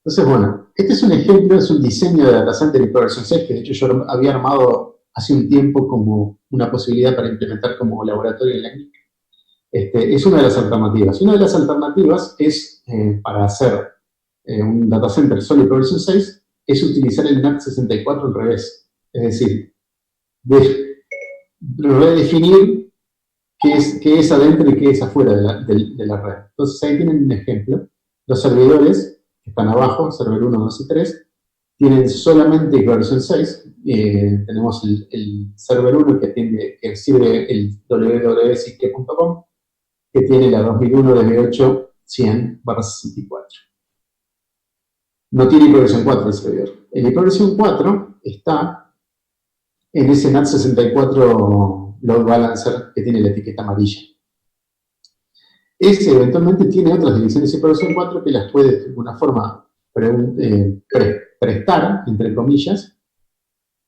Entonces, bueno, este es un ejemplo, es un diseño de Data Center y PowerShell 6 que de hecho yo había armado hace un tiempo como una posibilidad para implementar como laboratorio en la CNIC. Es una de las alternativas. Una de las alternativas es para hacer un data center solo y PowerShell 6 es utilizar el NAT 64 al revés. Es decir, redefinir qué es adentro y qué es afuera de la red. Entonces ahí tienen un ejemplo. Los servidores que están abajo, server 1, 2 y 3, tienen solamente PowerShell 6. Tenemos el server 1 que sirve el www.cisque.com, que tiene la 2001 DB8 100/64. No tiene hiperversión 4 el servidor. El hiperversión 4 está en ese NAT 64 load balancer que tiene la etiqueta amarilla. Ese eventualmente tiene otras divisiones de hiperversión 4 que las puede de alguna forma prestar, entre comillas,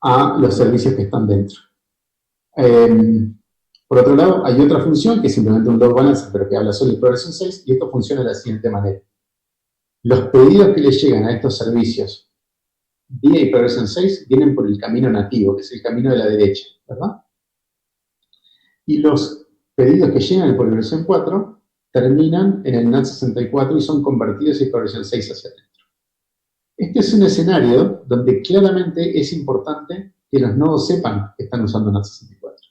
a los servicios que están dentro. Por otro lado, hay otra función que es simplemente un load balancer, pero que habla solo de hiperversión 6, y esto funciona de la siguiente manera. Los pedidos que le llegan a estos servicios vía hiperversión 6 vienen por el camino nativo, que es el camino de la derecha, ¿verdad? Y los pedidos que llegan por hiperversión 4 terminan en el NAT 64 y son convertidos a hiperversión 6 hacia adentro. Este es un escenario donde claramente es importante que los nodos sepan que están usando NAT 64.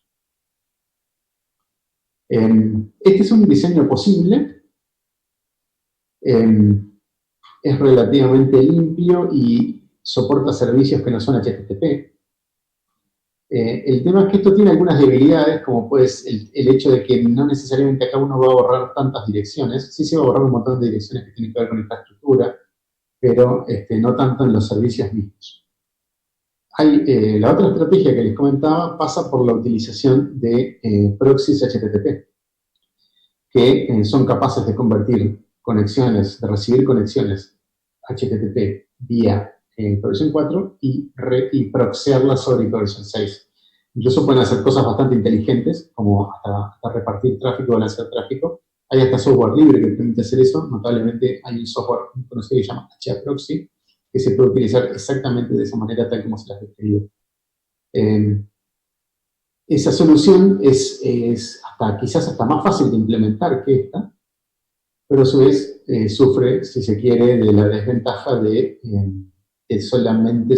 Este es un diseño posible. Es relativamente limpio y soporta servicios que no son HTTP. El tema es que esto tiene algunas debilidades, como pues el hecho de que no necesariamente acá uno va a borrar tantas direcciones. Sí se va a borrar un montón de direcciones que tienen que ver con infraestructura, pero no tanto en los servicios mismos. La otra estrategia que les comentaba pasa por la utilización de proxies HTTP, que son capaces de convertir conexiones, de recibir conexiones HTTP vía hiperversión 4 y proxearlas sobre hiperversión 6. Incluso pueden hacer cosas bastante inteligentes, como hasta repartir tráfico, balancear tráfico. Hay hasta software libre que permite hacer eso. Notablemente hay un software conocido que se llama HAProxy, que se puede utilizar exactamente de esa manera, tal como se las describo. Esa solución es quizás hasta más fácil de implementar que esta, pero a su vez sufre, si se quiere, de la desventaja de solamente,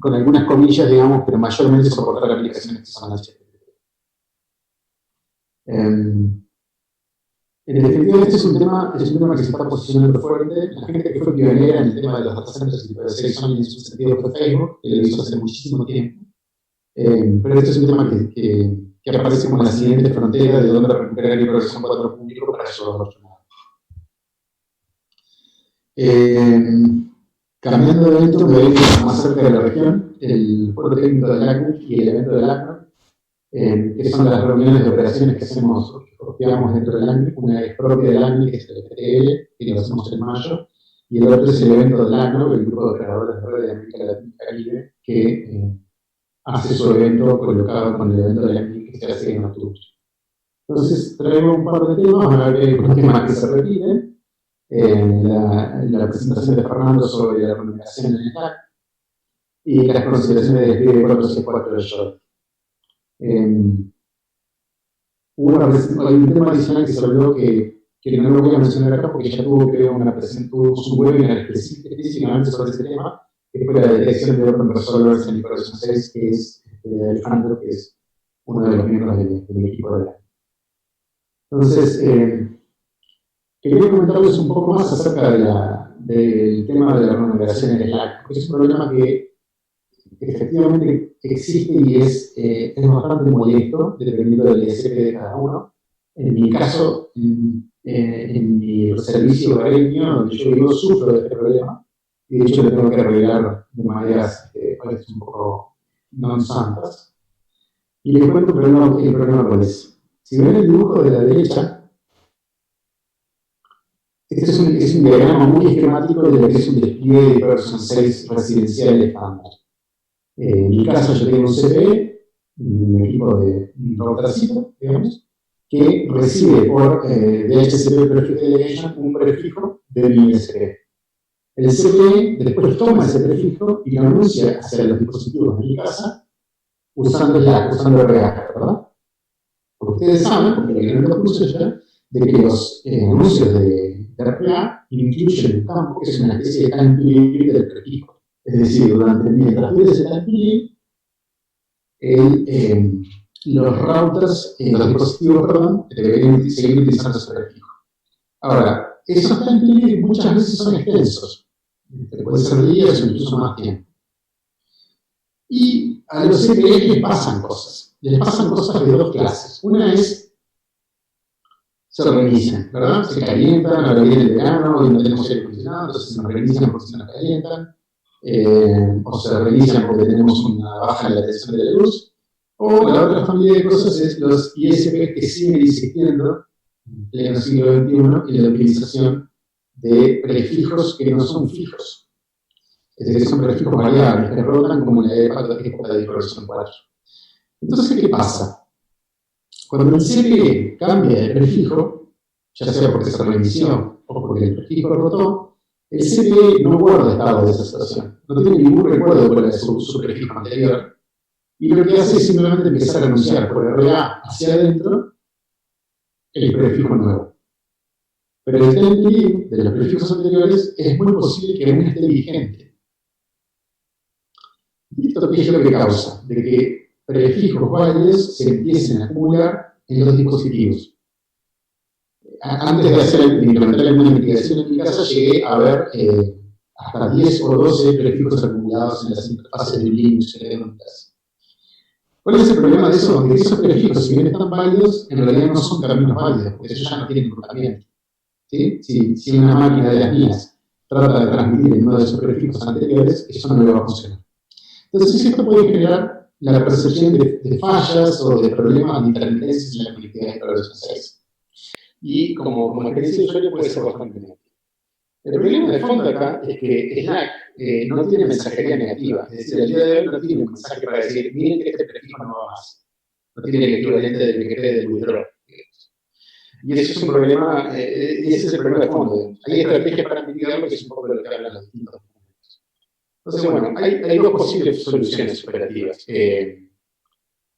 con algunas comillas, digamos, pero mayormente soportar aplicaciones que son HTTP. En definitiva, este es un tema que se está posicionando fuerte. La gente que fue pionera en el tema de los data centers y IPv6 son en su sentido fue Facebook, que lo hizo hace muchísimo tiempo. Pero este es un tema que aparece como la siguiente frontera de donde recuperar hiperversión 4 público para llevarlo a otro lado. Cambiando de evento, me voy más cerca de la región, el foro técnico del ACNIC y el evento del ACNIC, que son las reuniones de operaciones que hosteamos dentro del ACNIC. Una es propia del ACNIC, que es el FTL, que lo hacemos en mayo, y el otro es el evento del ACNIC, el grupo de operadores de red de América Latina y Caribe, que hace su evento colocado con el evento del ACNIC que se hace en octubre. Entonces, traigo un par de temas, van a ver los temas que se repiten. La presentación de Fernando sobre la remuneración en el TAC y las consideraciones de despliegue 464 de Short. Hay un tema adicional que se olvidó que no lo voy a mencionar acá porque ya tuvo una presentación, un webinar específicamente sobre ese tema, que fue la detección de Open Resolvers en hiperversión 6, que es Alejandro, que es uno de los miembros del equipo de la. Entonces, quería comentarles un poco más acerca del tema de la remuneración en el Slack, porque es un problema que efectivamente existe y es bastante molesto, dependiendo del ISP de cada uno. En mi caso, en mi servicio hogareño, donde yo vivo, sufro de este problema, y de hecho lo tengo que arreglar de maneras un poco non santas. Y les cuento el problema cuál es. Si ven el dibujo de la derecha, Este es un diagrama muy esquemático de lo que es un despliegue de version 6 residencial estándar. En mi caso yo tengo un CPE, un equipo de un routercito, digamos, que recibe por DHCP Prefix Delegation un prefijo de mi ISP. El CPE después toma ese prefijo y lo anuncia hacia los dispositivos de mi casa usando REACT, ¿verdad? Porque ustedes saben, porque lo vieron en los cursos ya, de que los anuncios de RPA incluyen un campo que es una especie de time period del prefijo. Es decir, mientras dure ese time period, los routers, los dispositivos, perdón, deberían seguir utilizando ese prefijo. Ahora, esos time periods muchas veces son extensos. Puede ser días o incluso más tiempo. Y a los CPEs les pasan cosas. Les pasan cosas de dos clases. Una es, se reinician, ¿verdad? Se calientan, ahora viene el verano y no tenemos aire acondicionado, entonces se nos reinician porque se nos calientan. O se reinician porque tenemos una baja en la tensión de la luz. O la otra familia de cosas es los ISP que siguen insistiendo en pleno siglo XXI en la utilización de prefijos que no son fijos. Es decir, son prefijos variables que rotan como en la época de versión 4. Entonces, ¿qué pasa? Cuando el CPE cambia de prefijo, ya sea porque se reinició o porque el prefijo rotó, el CPE no guarda estado de esa situación. No tiene ningún recuerdo de cuál era su prefijo anterior. Y lo que hace es simplemente empezar a anunciar por RA hacia adentro el prefijo nuevo. Pero el time de los prefijos anteriores es muy posible que aún esté vigente. ¿Esto qué es lo que causa? De que prefijos válidos se empiecen a acumular en los dispositivos. Antes de implementar alguna investigación en mi casa, llegué a ver hasta 10 o 12 prefijos acumulados en las interfaces de Linux que tengo en casa. ¿Cuál es el problema de eso? De que esos prefijos, si bien están válidos, en realidad no son caminos válidos, porque ellos ya no tienen tratamiento. ¿Sí? Si una máquina de las mías trata de transmitir en uno de esos prefijos anteriores, eso no le va a funcionar. Entonces, esto puede generar la percepción de fallas o de problemas de intermitencias en la conectividad de versión 6. Y como experiencia de usuario puede ser bastante negativo. El problema de fondo acá es que Slack no tiene mensajería negativa. Es decir, el día de hoy no tiene un mensaje para decir, miren que este prefijo no va más. No tiene el equivalente del BGP del withdraw. Y eso es un problema, y ese es el problema de fondo. Hay estrategias para mitigarlo, que es un poco de lo que hablan los distintos documentos. Entonces, bueno, hay dos posibles soluciones operativas.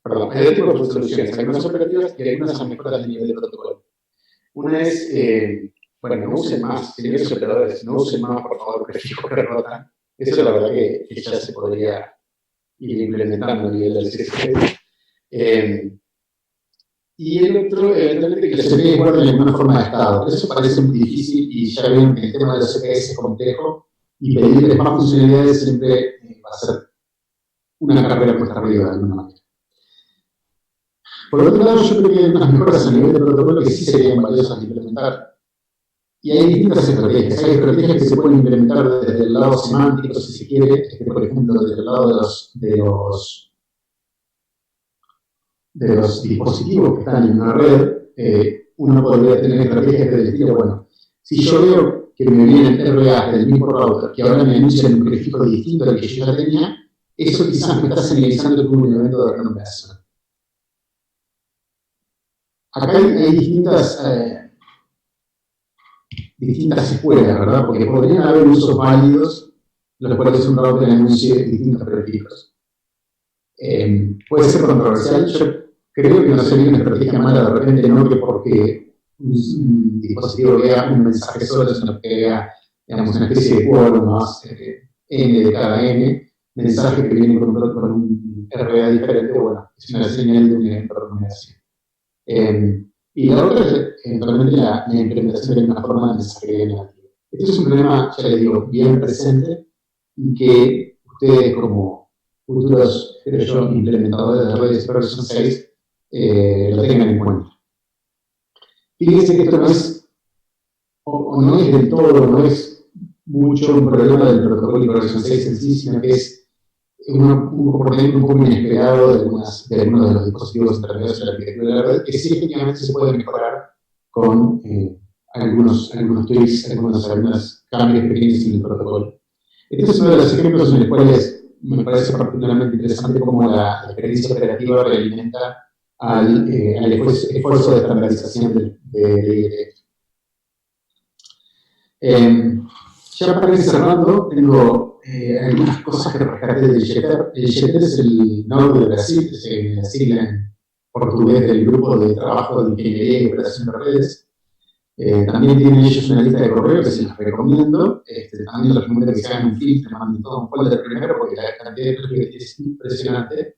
Perdón, hay dos tipos de soluciones. Algunas operativas y algunas son mejoras de nivel de protocolo. Una es, bueno, no usen más, señores operadores, no usen más, por favor, prefijos que rotan. Eso la verdad que ya se podría ir implementando a nivel del CSP. Y el otro, eventualmente, que los CPS guarden en alguna forma de estado. Eso parece muy difícil y ya ven que el tema de los CPS es complejo y pedirles más funcionalidades siempre va a ser una carrera puesta arriba de alguna manera. Por otro lado, yo creo que hay unas mejoras a nivel de protocolo que sí serían valiosas de implementar. Y hay distintas estrategias. Hay estrategias que se pueden implementar desde el lado semántico, si se quiere, por ejemplo, desde el lado de los dispositivos que están en una red. Uno podría tener estrategias del estilo, bueno, si yo veo que me vienen RA del mismo router, que ahora me anuncian un prefijo distinto al que yo ya tenía, eso quizás me está señalizando que hubo un evento de renombración. Acá hay distintas escuelas, ¿verdad? Porque podrían haber usos válidos, los cuales un router anuncie distintos prefijos. Puede ser controversial. Yo creo que no sería una estrategia mala de repente, no que porque un dispositivo vea un mensaje solo, sino que vea, digamos, una especie de quórum más n de cada n, mensaje que viene con un RBA diferente, bueno, es una señal de un evento de remuneración. Y la otra es eventualmente la implementación de una forma de mensajería negativa. Esto es un problema, ya les digo, bien presente y que ustedes como futuros, creo yo, implementadores de redes versión 6 lo tengan en cuenta. Fíjense que esto no es, o no es del todo, no es mucho un problema del protocolo de versión 6 en sí, sino que es un comportamiento un poco inesperado de algunos de los dispositivos intermedios de la arquitectura de la red, que sí efectivamente se puede mejorar con algunos tweaks, algunos cambios pequeños en el protocolo. Este es uno de los ejemplos en los cuales me parece particularmente interesante cómo la experiencia operativa realimenta al esfuerzo de estandarización de IETF. Ya para ir cerrando, tengo algunas cosas que rescaté del IETER. El IETER es el Nodo de Brasil, es la sigla en portugués del Grupo de Trabajo de Ingeniería y Operación de Redes. También tienen ellos una lista de correo que se los recomiendo. También les recomiendo que se hagan un filtro, manden todo un folder primero, porque la cantidad de correo que es impresionante.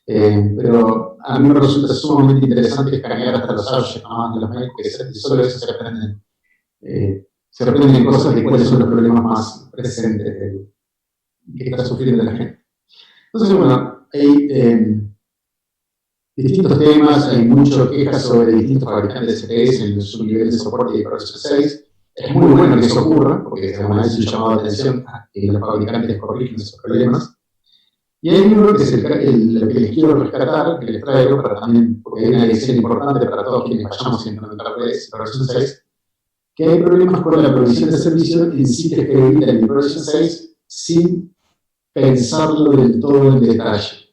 Pero a mí me resulta sumamente interesante escanear hasta los audios, ¿no? De los mails, porque solo eso se aprenden cosas de cuáles son los problemas más presentes que está sufriendo la gente. Entonces, bueno, hay distintos temas, hay muchas quejas sobre distintos fabricantes de CPS en su nivel de soporte y Progression 6. Es muy bueno que eso ocurra, porque es una vez un llamado de atención a que los fabricantes corrijan esos problemas. Y hay uno que es lo que les quiero rescatar, que les traigo, para también, porque hay una lección importante para todos quienes vayamos a implementar redes Progression 6, que hay problemas con la provisión de servicio en sitios que evitan el Progression 6 sin pensarlo del todo en detalle.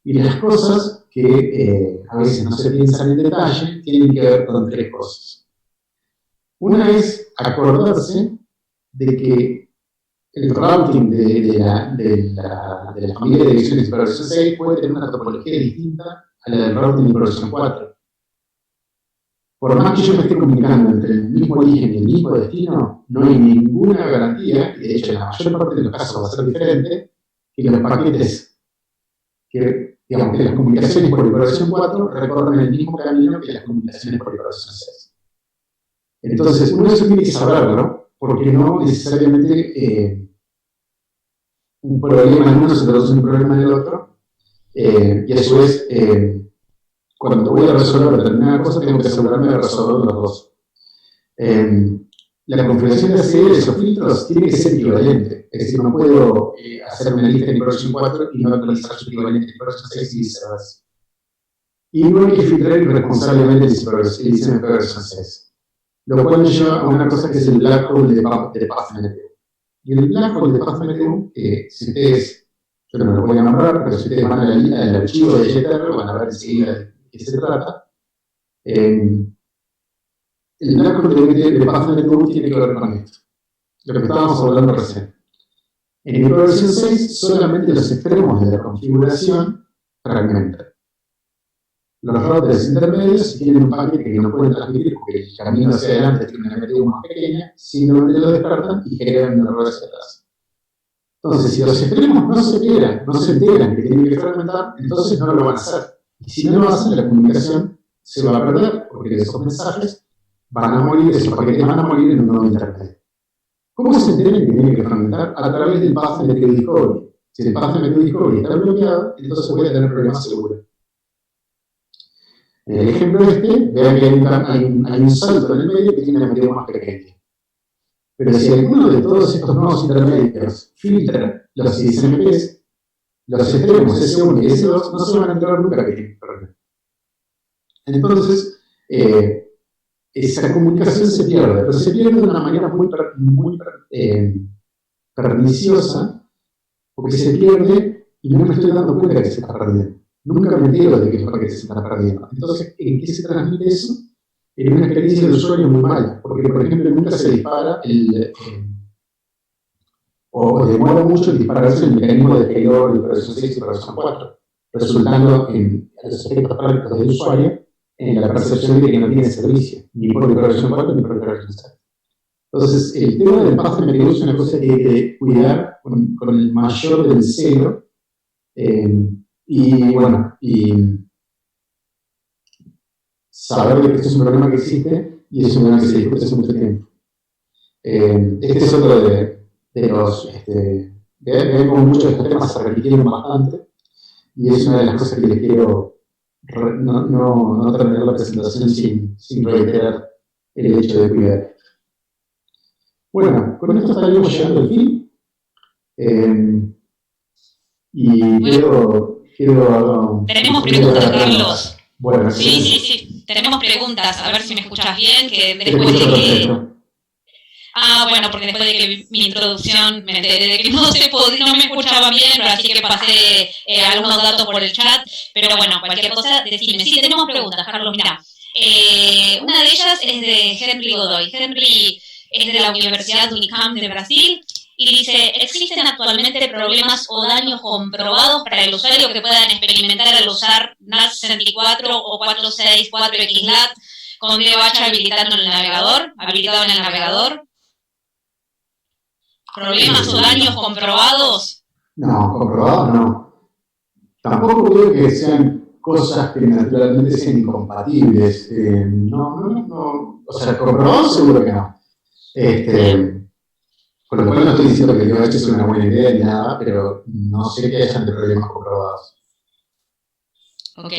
Y las cosas que a veces no se piensan en detalle tienen que ver con tres cosas. Una es acordarse de que el routing de la familia de direcciones de Progression 6 puede tener una topología distinta a la del routing de Progression 4. Por más que yo me esté comunicando entre el mismo origen y el mismo destino, no hay ninguna garantía, y de hecho en la mayor parte de los casos va a ser diferente, que los paquetes, digamos, que las comunicaciones por el Progression 4 recorren el mismo camino que las comunicaciones por el Progression 6. Entonces, uno eso tiene que saberlo, porque no necesariamente un problema en uno se traduce en un problema en el otro, y a su vez, cuando voy a resolver determinada cosa, tengo que asegurarme de resolver los dos. La configuración de ACL de esos filtros tiene que ser equivalente. Es decir, no puedo hacer una lista en Progression 4 y no actualizar su equivalente en Progression 6 y viceversa. Y no hay que filtrar irresponsablemente el diseño de Progression 6. Lo cual me lleva a una cosa que es el black hole de PathMTU. Y el black hole de PathMTU, si ustedes, yo no lo voy a nombrar, pero si ustedes van a la lista del archivo de IETER, van a ver enseguida de qué se trata. El black hole de PathMTU tiene que ver con esto, lo que estábamos hablando recién. En el Progression 6, solamente los extremos de la configuración fragmentan. Los routers intermedios tienen un paquete que no pueden transmitir porque el camino hacia adelante tiene una MTU más pequeña, simplemente lo descartan y generan un error hacia atrás. Entonces, si los extremos no se enteran que tienen que fragmentar, entonces no lo van a hacer. Y si no lo hacen, la comunicación se va a perder porque esos mensajes van a morir, esos paquetes van a morir en un nodo intermedio. ¿Cómo se enteran que tienen que fragmentar? A través del path MTU Discovery. Si el path MTU Discovery está bloqueado, entonces voy a tener problemas seguros. En el ejemplo vean que hay un salto en el medio que tiene una MTU más pequeña. Pero si alguno de todos estos nodos intermedios filtra los ISMPs, los extremos S1 y S2 no se van a enterar nunca que tienen problema. Entonces, esa comunicación se pierde, pero se pierde de una manera muy perniciosa, porque se pierde y no me estoy dando cuenta de que se está perdiendo. Nunca me entero de que los paquetes se están perdiendo. Entonces, ¿en qué se transmite eso? En una experiencia de usuario muy mala, porque, por ejemplo, nunca se dispara o demora mucho en dispararse el mecanismo de payload de Progression 6 y Progression 4, resultando en los efectos prácticos del usuario en la percepción de que no tiene servicio, ni por el Progression 4 ni por el Progression 6. Entonces, el tema del path MTU es una cosa que hay que cuidar con el mayor del celo, y bueno, y saber que esto es un problema que existe y es un problema que se discute hace mucho tiempo. Este es otro de los, ven como muchos de estos temas se repitieron bastante y es una de las cosas que les quiero no terminar la presentación sin reiterar el hecho de cuidar. Bueno, con esto estaríamos llegando al fin. Y quiero tenemos preguntas, Carlos. Bueno, Sí. Tenemos preguntas. A ver si me escuchas bien, que te después escucho de que... perfecto. Bueno, porque después de que mi introducción me enteré de que no me escuchaban bien, pero así que pasé algunos datos por el chat. Pero bueno, cualquier cosa, decime. Sí, tenemos preguntas, Carlos, mira. Una de ellas es de Henry Godoy. Henry es de la Universidad Unicamp de Brasil y dice, ¿existen actualmente problemas o daños comprobados para el usuario que puedan experimentar al usar NAT64 o 464XLAT con DOH habilitado en el navegador? ¿Problemas o daños comprobados? No, comprobados no. Tampoco creo que sean cosas que naturalmente sean incompatibles. No. O sea, comprobados seguro que no. Con lo cual no estoy diciendo que DOH es una buena idea ni nada, pero no sé que hayan de problemas comprobados. Ok.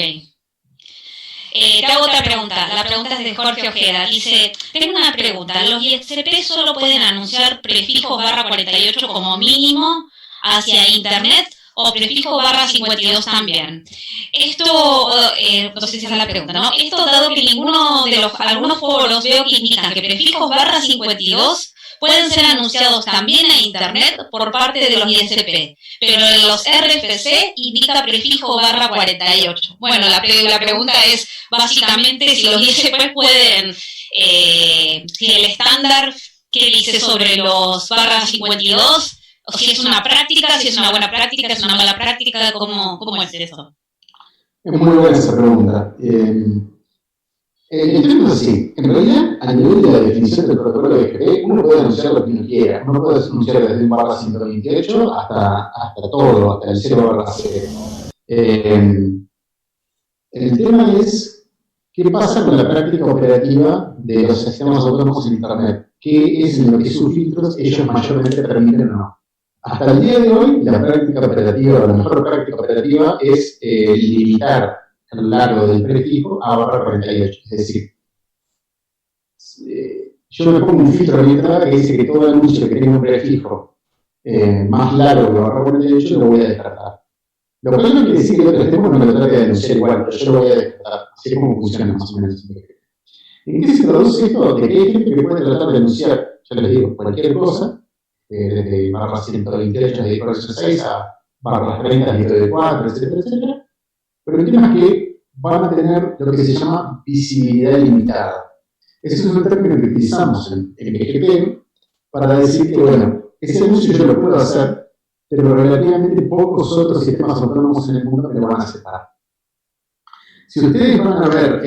Te hago otra pregunta. La pregunta es de Jorge Ojeda. Dice, tengo una pregunta. ¿Los ISP solo pueden anunciar prefijos /48 como mínimo hacia Internet o prefijos /52 también? Esto, no sé si esa es la pregunta, ¿no? Esto dado que algunos foros veo que indican que prefijos /52 pueden ser anunciados también a Internet por parte de los ISP, pero en los RFC indica prefijo /48. Bueno, la pregunta es básicamente si los ISP pueden, si el estándar que dice sobre los /52, o si es una práctica, si es una buena práctica, es una mala práctica, ¿cómo es eso? Es muy buena esa pregunta. El tema es así. En realidad, a nivel de la definición del protocolo de IGP, uno puede anunciar lo que uno quiera. Uno puede anunciar desde un /128 hasta todo, hasta el 0/0. El tema es qué pasa con la práctica operativa de los sistemas autónomos en Internet. ¿Qué es en lo que sus filtros ellos mayormente permiten o no? Hasta el día de hoy, la práctica operativa, o la mejor práctica operativa es limitar el largo del prefijo a /48. Es decir, yo me pongo un filtro en mi entrada que dice que todo anuncio que tenga un prefijo más largo que /48 lo voy a descartar. Lo cual no quiere decir que otro sistema no lo trate de anunciar igual, pero yo lo voy a descartar. Así es como funciona más o menos. ¿En qué se traduce esto? De que hay gente que puede tratar de anunciar, ya les digo, cualquier cosa, desde /128 de /6 a /30 de 4, etcétera. Pero el tema es que van a tener lo que se llama visibilidad limitada. Ese es un término que utilizamos en BGP para decir que, bueno, ese anuncio yo lo puedo hacer, pero relativamente pocos otros sistemas autónomos en el mundo me lo van a aceptar. Si ustedes van a ver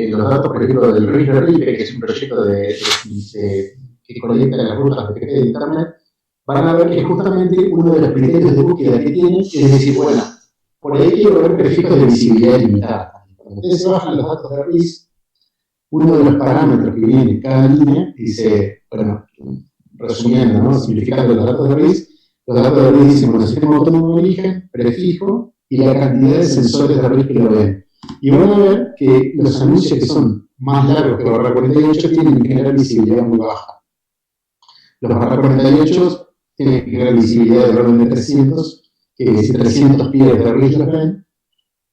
los datos, por ejemplo, del RIP, que es un proyecto que colecta las rutas de BGP de Internet, van a ver que justamente uno de los criterios de búsqueda que tiene es decir, bueno, por ahí quiero ver prefijos de visibilidad limitada. Cuando ustedes se bajan los datos de RIS, uno de los parámetros que viene en cada línea dice, bueno, resumiendo, ¿no? Simplificando los datos de RIS dicen, bueno, sistema autónomo de origen, prefijo y la cantidad de sensores de RIS que lo ven. Y van a ver que los anuncios que son más largos que /48 tienen en general visibilidad muy baja. Los /48 tienen en general visibilidad del orden de 300, que si 300 píes de RIS los ven,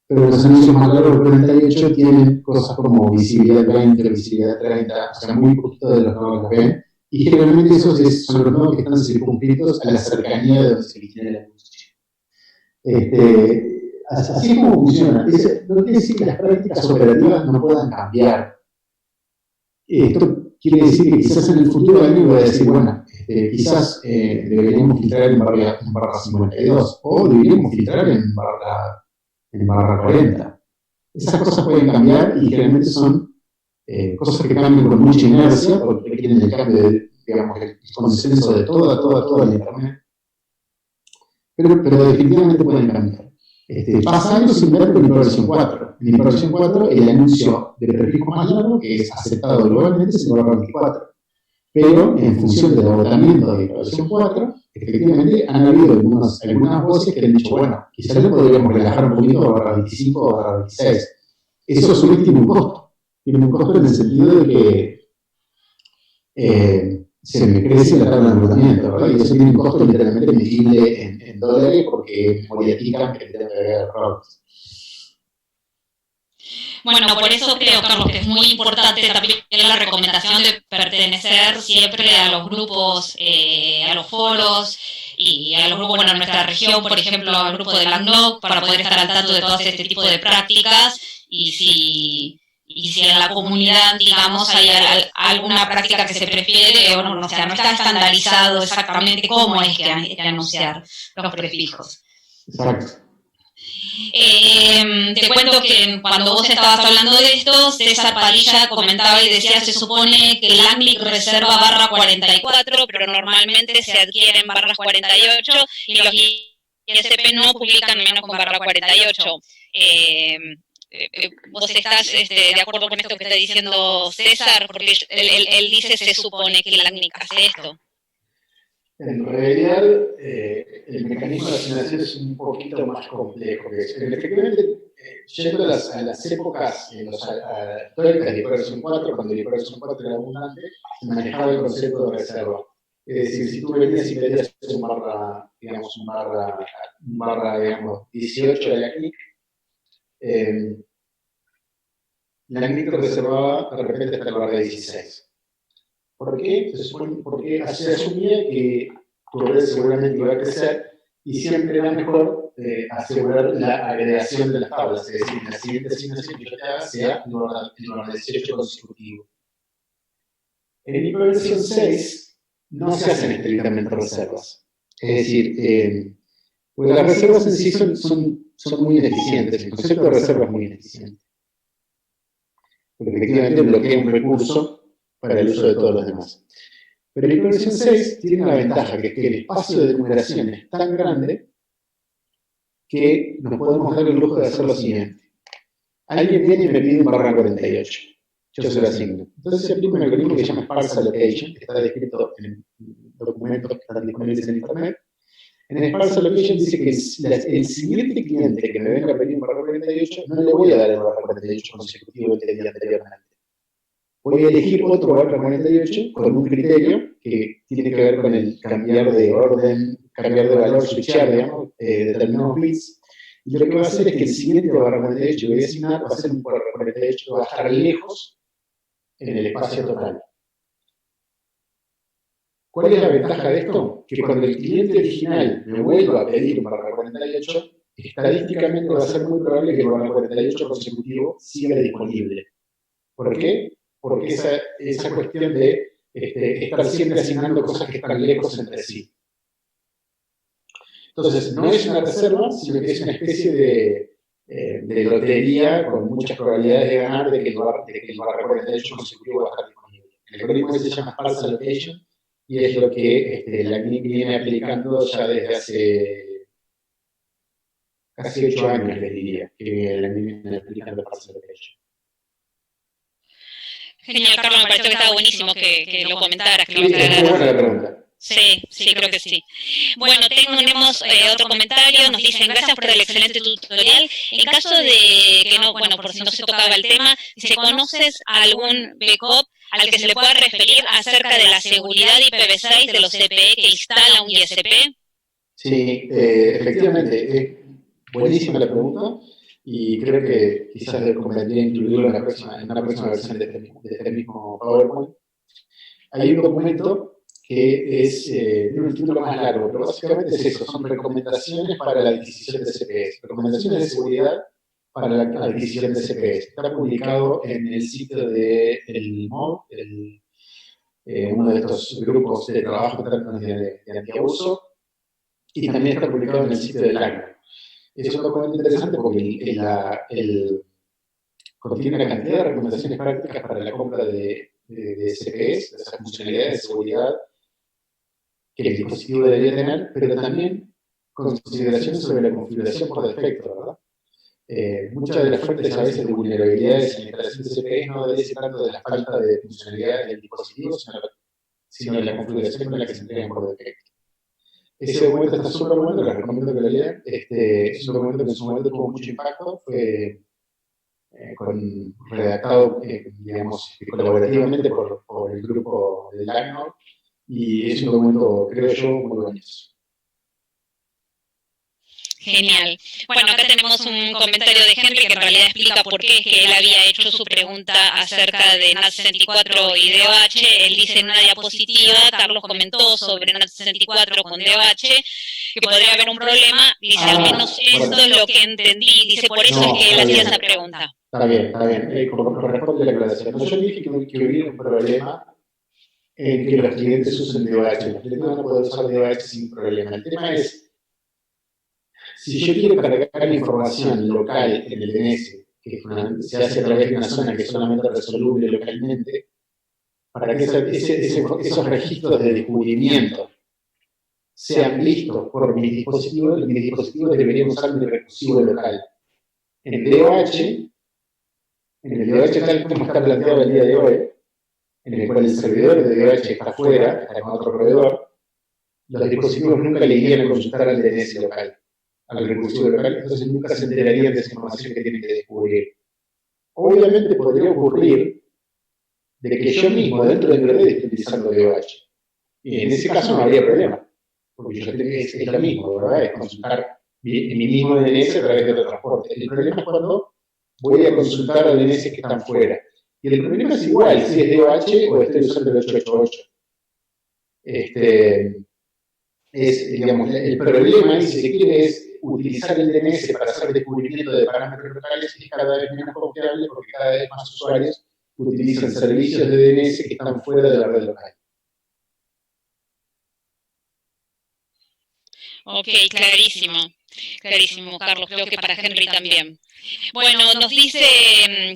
pero los anuncios más largos de 48 tienen cosas como visibilidad 20, visibilidad 30, o sea, muy poquito de los nodos los ven. Y generalmente esos son los nodos que están circunscritos a la cercanía de donde se origina el anuncio. Así es como funciona. No quiere decir que las prácticas operativas no puedan cambiar. Esto quiere decir que quizás en el futuro alguien va a decir, bueno, quizás deberíamos filtrar en /52 o deberíamos filtrar en /40. Esas cosas pueden cambiar y generalmente son cosas que cambian con mucha inercia porque requieren el cambio digamos, el consenso de toda la Internet. Pero definitivamente pueden cambiar. Pasa algo similar con IPv4 4. En IPv4 4 el anuncio de prefijo más largo que es aceptado globalmente es el /24. Pero en función del agotamiento de IPv4 4, efectivamente han habido algunas voces que han dicho, bueno, quizás le podríamos relajar un poquito a /25 o /26. Eso a su vez tiene un costo. Tiene un costo en el sentido de que se me crece la tabla de enrutamiento, ¿verdad? Y eso tiene un costo literalmente medible en dólares porque modifican que tenga que agregar routes. Bueno, por eso creo, Carlos, que es muy importante también la recomendación de pertenecer siempre a los grupos, a los foros y a los grupos, bueno, en nuestra región, por ejemplo, al grupo de LACNOC, para poder estar al tanto de todo este tipo de prácticas y si en la comunidad, digamos, hay alguna práctica que se prefiere o no, o sea, no está estandarizado exactamente cómo es que hay que anunciar los prefijos. Exacto. Te cuento que cuando vos estabas hablando de esto, César Padilla comentaba y decía, se supone que el ACNIC reserva barra 44, pero normalmente se adquieren barras 48 y los ISP no publican menos con barra 48. ¿Vos estás de acuerdo con esto que está diciendo César? Porque él dice, se supone que el ACNIC hace esto. En realidad, el mecanismo de asignación es un poquito más complejo que eso. Efectivamente, yendo a las épocas históricas de versión 4, cuando la versión 4 era abundante, se manejaba el concepto de reserva. Es decir, si tú venías y pedías un barra, digamos, 18 de la CNIC, la CNIC reservaba de repente hasta el barra 16. ¿Por qué? Porque se asumía que tu red seguramente iba a crecer y siempre era mejor asegurar la agregación de las tablas, es decir, la siguiente asignación que yo te haga sea el barra 18 consecutivo. En hiperversión 6 no se hacen estrictamente reservas. Es decir, pues las reservas en sí son muy ineficientes, el concepto de reserva es muy ineficiente. Porque efectivamente bloquea un recurso para el uso de todos los demás. Pero hiperversión 6 tiene una ventaja, que es que el espacio de numeración es tan grande que nos podemos dar el lujo de hacer lo siguiente. Alguien viene y me pide un barra 48. Yo se lo asigno. Entonces se aplica un algoritmo que se llama Sparse Allocation, que está descrito en documentos que están disponibles en Internet. En el Sparse Allocation dice que el siguiente cliente que me venga a pedir un barra 48, no le voy a dar el barra 48 consecutivo que tenía anteriormente. Voy a elegir otro barra 48 con un criterio que tiene que ver con el cambiar de orden, cambiar de valor, switchar, digamos, determinados bits. Y lo que va a hacer es que el siguiente barra 48 que voy a asignar va a ser un barra 48 que va a estar lejos en el espacio total. ¿Cuál es la ventaja de esto? Que cuando el cliente original me vuelva a pedir un barra 48, estadísticamente va a ser muy probable que el barra 48 consecutivo siga disponible. ¿Por qué? Porque esa cuestión de estar siempre asignando cosas que están lejos entre sí. Entonces, no es una reserva, sino que es una especie de lotería con muchas probabilidades de ganar de que el barra 48 consecutivo va a estar disponible. El algoritmo se llama Sparse Allocation y es lo que la CNIC viene aplicando ya desde hace casi 8 años, les diría, que la CNIC viene aplicando Sparse Allocation. Genial, Carlos, me pareció que estaba buenísimo que lo comentaras. Sí, es muy buena la pregunta. Sí, creo que sí. Bueno, tenemos otro comentario, nos dicen, gracias por el excelente tutorial. En caso de que no, bueno, por si no se tocaba el tema, si conoces algún backup al que se le pueda referir acerca de la seguridad IPv6 de los CPE que instala un ISP. Sí, efectivamente, es buenísima la pregunta. Y creo que quizás convendría incluirlo en una próxima versión de este mismo PowerPoint. Hay un documento que tiene un título más largo, pero básicamente es eso, son recomendaciones para la adquisición de CPEs, recomendaciones de seguridad para la adquisición de CPEs. Está publicado en el sitio del MOD, uno de estos grupos de trabajo de antiabuso, y también está publicado en el sitio del ACNA. Es un documento interesante porque contiene una cantidad de recomendaciones prácticas para la compra de CPEs, de esas funcionalidades de seguridad que el dispositivo debería tener, pero también consideraciones sobre la configuración por defecto, ¿verdad? Muchas de las fuentes a veces de vulnerabilidades en la instalación de CPEs no debe ser tanto de la falta de funcionalidades del dispositivo, sino de la configuración con la que se entregan por defecto. Ese documento está súper bueno, les recomiendo que lo lean. Es un documento que en su momento tuvo mucho impacto, fue redactado, digamos, colaborativamente por el grupo del LACNOC, y es un documento, creo yo, muy bueno. Genial. Bueno, acá tenemos un comentario de Henry que en realidad explica por qué es que él había hecho su pregunta acerca de NAT64 y DOH. Él dice en una diapositiva, Carlos comentó sobre NAT64 con DOH, que podría haber un problema. Dice, al menos esto es lo que entendí. Dice, por eso es que él hacía esa pregunta. Está bien. Como corresponde la aclaración. No, yo dije que hubiera un problema en que los clientes usen DOH. Los clientes van a poder usar DOH sin problema. El tema es, si yo quiero cargar la información local en el DNS, que se hace a través de una zona que es solamente resoluble localmente, para que esos registros de descubrimiento sean vistos por mis dispositivos deberían usar mi recursivo local. En DOH, en el DOH tal como está planteado el día de hoy, en el cual el servidor de DOH está fuera, está con otro proveedor, los dispositivos nunca le irían a consultar al DNS local, al recursivo local, entonces nunca se enterarían de esa información que tienen que descubrir. Obviamente podría ocurrir de que yo mismo dentro de mi red esté utilizando DOH. Y en ese caso no habría problema, porque es lo mismo, ¿verdad? Es consultar mi mismo DNS a través de otro transporte. El problema es cuando voy a consultar a DNS que están fuera. Y el problema es igual si es DOH o estoy usando el 888. Digamos, el problema, si se quiere, es utilizar el DNS para hacer descubrimiento de parámetros locales y es cada vez menos confiable porque cada vez más usuarios utilizan servicios de DNS que están fuera de la red local. Ok, clarísimo. Clarísimo, Carlos, creo que para Henry también. Bueno, nos dice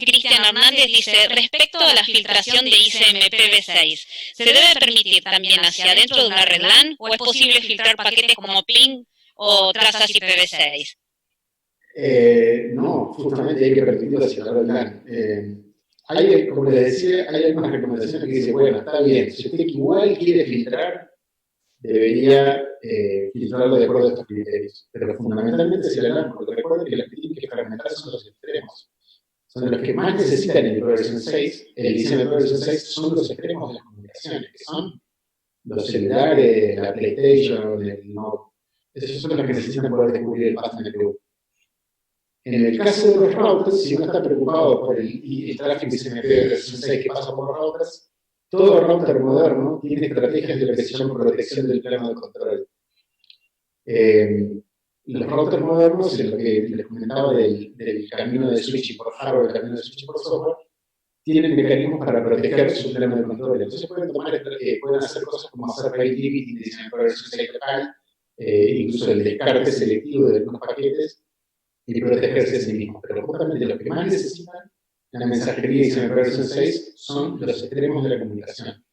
Cristian Hernández, dice, respecto a la filtración de ICMPv6, ¿se debe permitir también hacia adentro de una red LAN o es posible filtrar paquetes como ping o trazas IPv6? No, justamente hay que permitirlo hacia la red LAN. Como les decía, hay algunas recomendaciones que dicen, bueno, está bien, si usted igual quiere filtrar, debería filtrarlo de acuerdo a estos criterios. Pero fundamentalmente es el LAN, porque recuerden que los que tienen que fragmentar son los extremos. Son los que más necesitan el IPv6, el ICMPv6 son los extremos de las comunicaciones, que son los celulares, la PlayStation, el Node. Esos son los que necesitan poder descubrir el path NPV. En el caso de los routers, si uno está preocupado por el tráfico ICMPv6 que pasa por los routers, todo router moderno tiene estrategias de lo que se llama protección del plano de control. Los routers modernos, en lo que les comentaba del camino de switching por hardware, el camino de switching por software, tienen mecanismos para proteger su plano de control. Entonces pueden hacer cosas como hacer rate limiting de ICMPv6 local, incluso el descarte selectivo de algunos paquetes, y protegerse a sí mismos. Pero justamente lo que más necesitan la mensajería ICMPv6 son los extremos de la comunicación.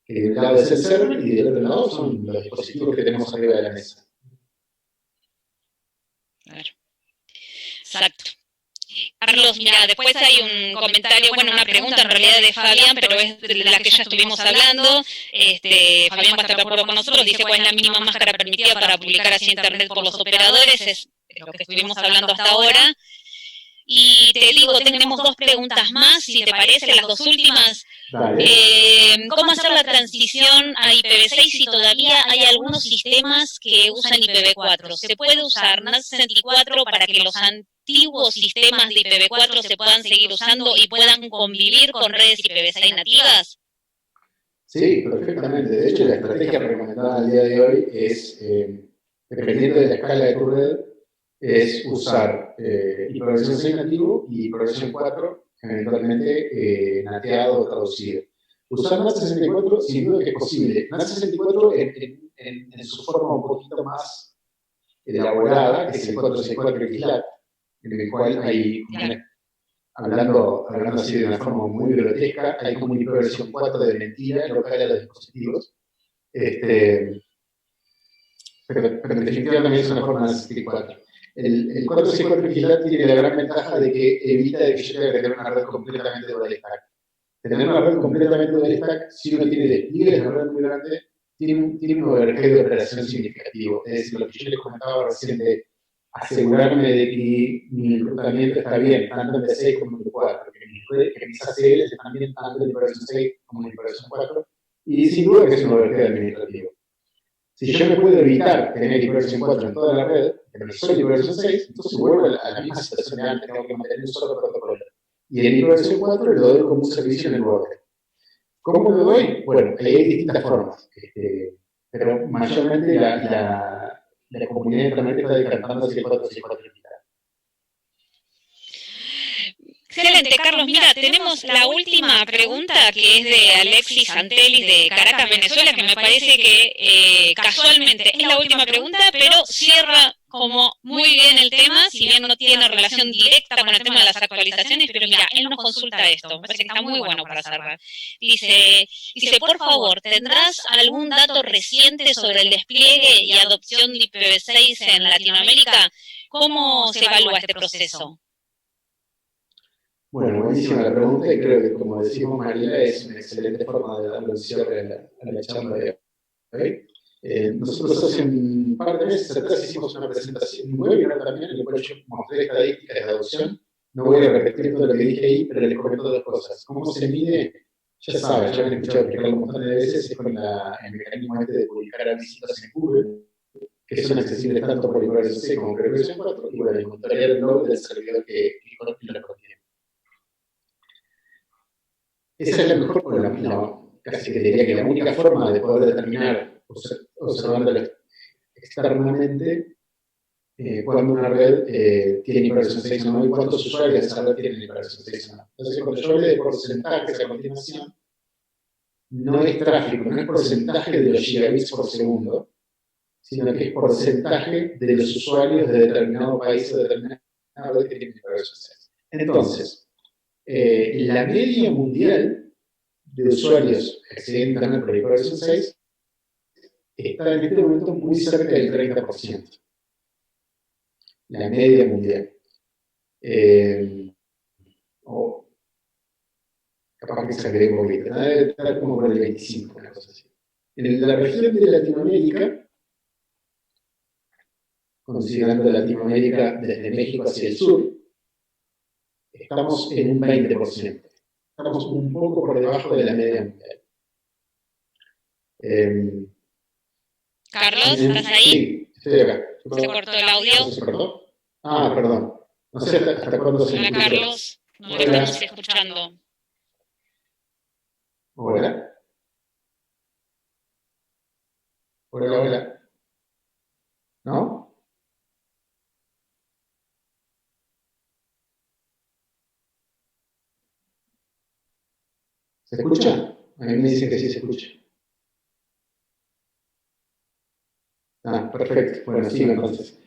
Que de un lado es el server y del otro lado son los dispositivos que tenemos arriba de la mesa. Claro. Exacto. Carlos, mira, después hay un comentario, bueno, una pregunta en realidad de Fabián, pero es de la que ya estuvimos hablando. Fabián va a estar de acuerdo con nosotros, dice cuál es la mínima máscara permitida para publicar hacia Internet por los operadores, es lo que estuvimos hablando hasta ahora. Y te digo, tenemos dos preguntas más, si te parece, las dos últimas. ¿Cómo hacer la transición a IPv6 si todavía hay algunos sistemas que usan IPv4? ¿Se puede usar NAT64 para que los antiguos sistemas de IPv4 se puedan seguir usando y puedan convivir con redes IPv6 nativas? Sí, perfectamente. De hecho, la estrategia recomendada al día de hoy es, dependiendo de la escala de tu red, es usar IPv6 nativo y IPv4 eventualmente nateado o traducido. Usar NAT64 sin duda que es posible. NAT64 en su forma un poquito más elaborada, que es el 464XLAT, en el cual hay, hablando así de una forma muy grotesca, hay como un IPv4 de mentira local a los dispositivos. Pero definitivamente es una forma de NAT64. El 464XLAT tiene la gran ventaja de que evita de que yo tenga que tener una red completamente dual stack. Tener una red completamente dual stack, si uno tiene despliegues de red muy grande, tiene un overhead de operación significativo. Es decir, lo que yo les comentaba recién de asegurarme de que mi enrutamiento está bien, tanto en V6 como en V4, que mis ACLs están bien tanto en IPv6 como en IPv4, y sin duda que es un overhead administrativo. Si yo no puedo evitar tener hiperversión 4 en toda la red, tener solo hiperversión 6, entonces vuelvo a la misma situación de antes, tengo que mantener un solo protocolo. Y el hiperversión 4 lo doy como un servicio en el borde. ¿Cómo lo doy? Bueno, ahí hay distintas formas, pero mayormente la comunidad de Internet está decantando hacia el 4 hacia el 4 digital. Excelente, Carlos. Mira, tenemos la última pregunta que es de Alexis Antelis de Caracas, Venezuela, que me parece que casualmente es la última pregunta, pero cierra como muy bien el tema, si bien no tiene relación directa con el tema de las actualizaciones, pero mira, él nos consulta esto, me parece que está muy bueno para cerrar. Dice, por favor, ¿tendrás algún dato reciente sobre el despliegue y adopción de IPv6 en Latinoamérica? ¿Cómo se evalúa este proceso? Bueno, buenísima la pregunta y creo que, como decimos María, es una excelente forma de darle un cierre a la charla de hoy. Nosotros hace un par de meses atrás hicimos una presentación, un webinar también, en el cual yo mostré estadísticas de adopción. No voy a repetir todo lo que dije ahí, pero les comento dos cosas. ¿Cómo se mide? Ya saben, ya me han escuchado explicarlo un montón de veces, es con el mecanismo de publicar visitas en Google, que son accesibles tanto por IPv6 como por IPv4, y bueno, monitorear el log del servidor que lo contiene. Esa es la mejor, casi que diría que la única forma de poder determinar, observándolo externamente, cuando una red tiene hiperversión 6 o no y cuántos usuarios de esa red tienen hiperversión 6 o no. Entonces, cuando yo hablé de porcentajes a continuación, no es tráfico, no es porcentaje de los gigabits por segundo, sino que es porcentaje de los usuarios de determinado país o de determinada red que tienen hiperversión 6. Entonces, la media mundial de usuarios accediendo a Internet por hiperversión 6 está en este momento muy cerca del 30%. La media mundial. O capaz que exageré un poquito. Debe estar como por el 25%, una cosa así. En la región de Latinoamérica, considerando Latinoamérica desde México hacia el sur, estamos en un 20%. Estamos un poco por debajo de la media mundial. Carlos, ¿estás ahí? Sí, estoy acá. ¿Se cortó el audio? ¿Se cortó? Ah, perdón. No sé hasta cuándo se Hola, escuchó. Carlos. No lo estamos escuchando. Hola. Hola, hola. ¿No? ¿Se escucha? A mí me dicen que sí se escucha. Ah, perfecto. Bueno, sigo entonces.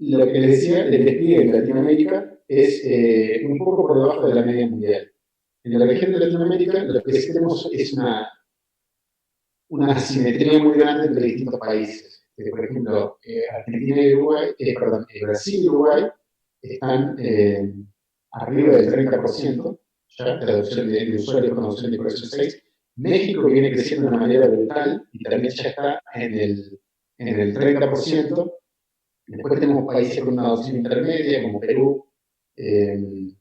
Lo que les decía, el despliegue en Latinoamérica es un poco por debajo de la media mundial. En la región de Latinoamérica lo que sí tenemos es una asimetría muy grande entre distintos países. Por ejemplo, Argentina y Uruguay, Brasil y Uruguay están arriba del 30% ya de adopción de usuarios con adopción de hiperversión 6. México viene creciendo de una manera brutal y también ya está en el 30%. Después tenemos países con una adopción intermedia, como Perú, que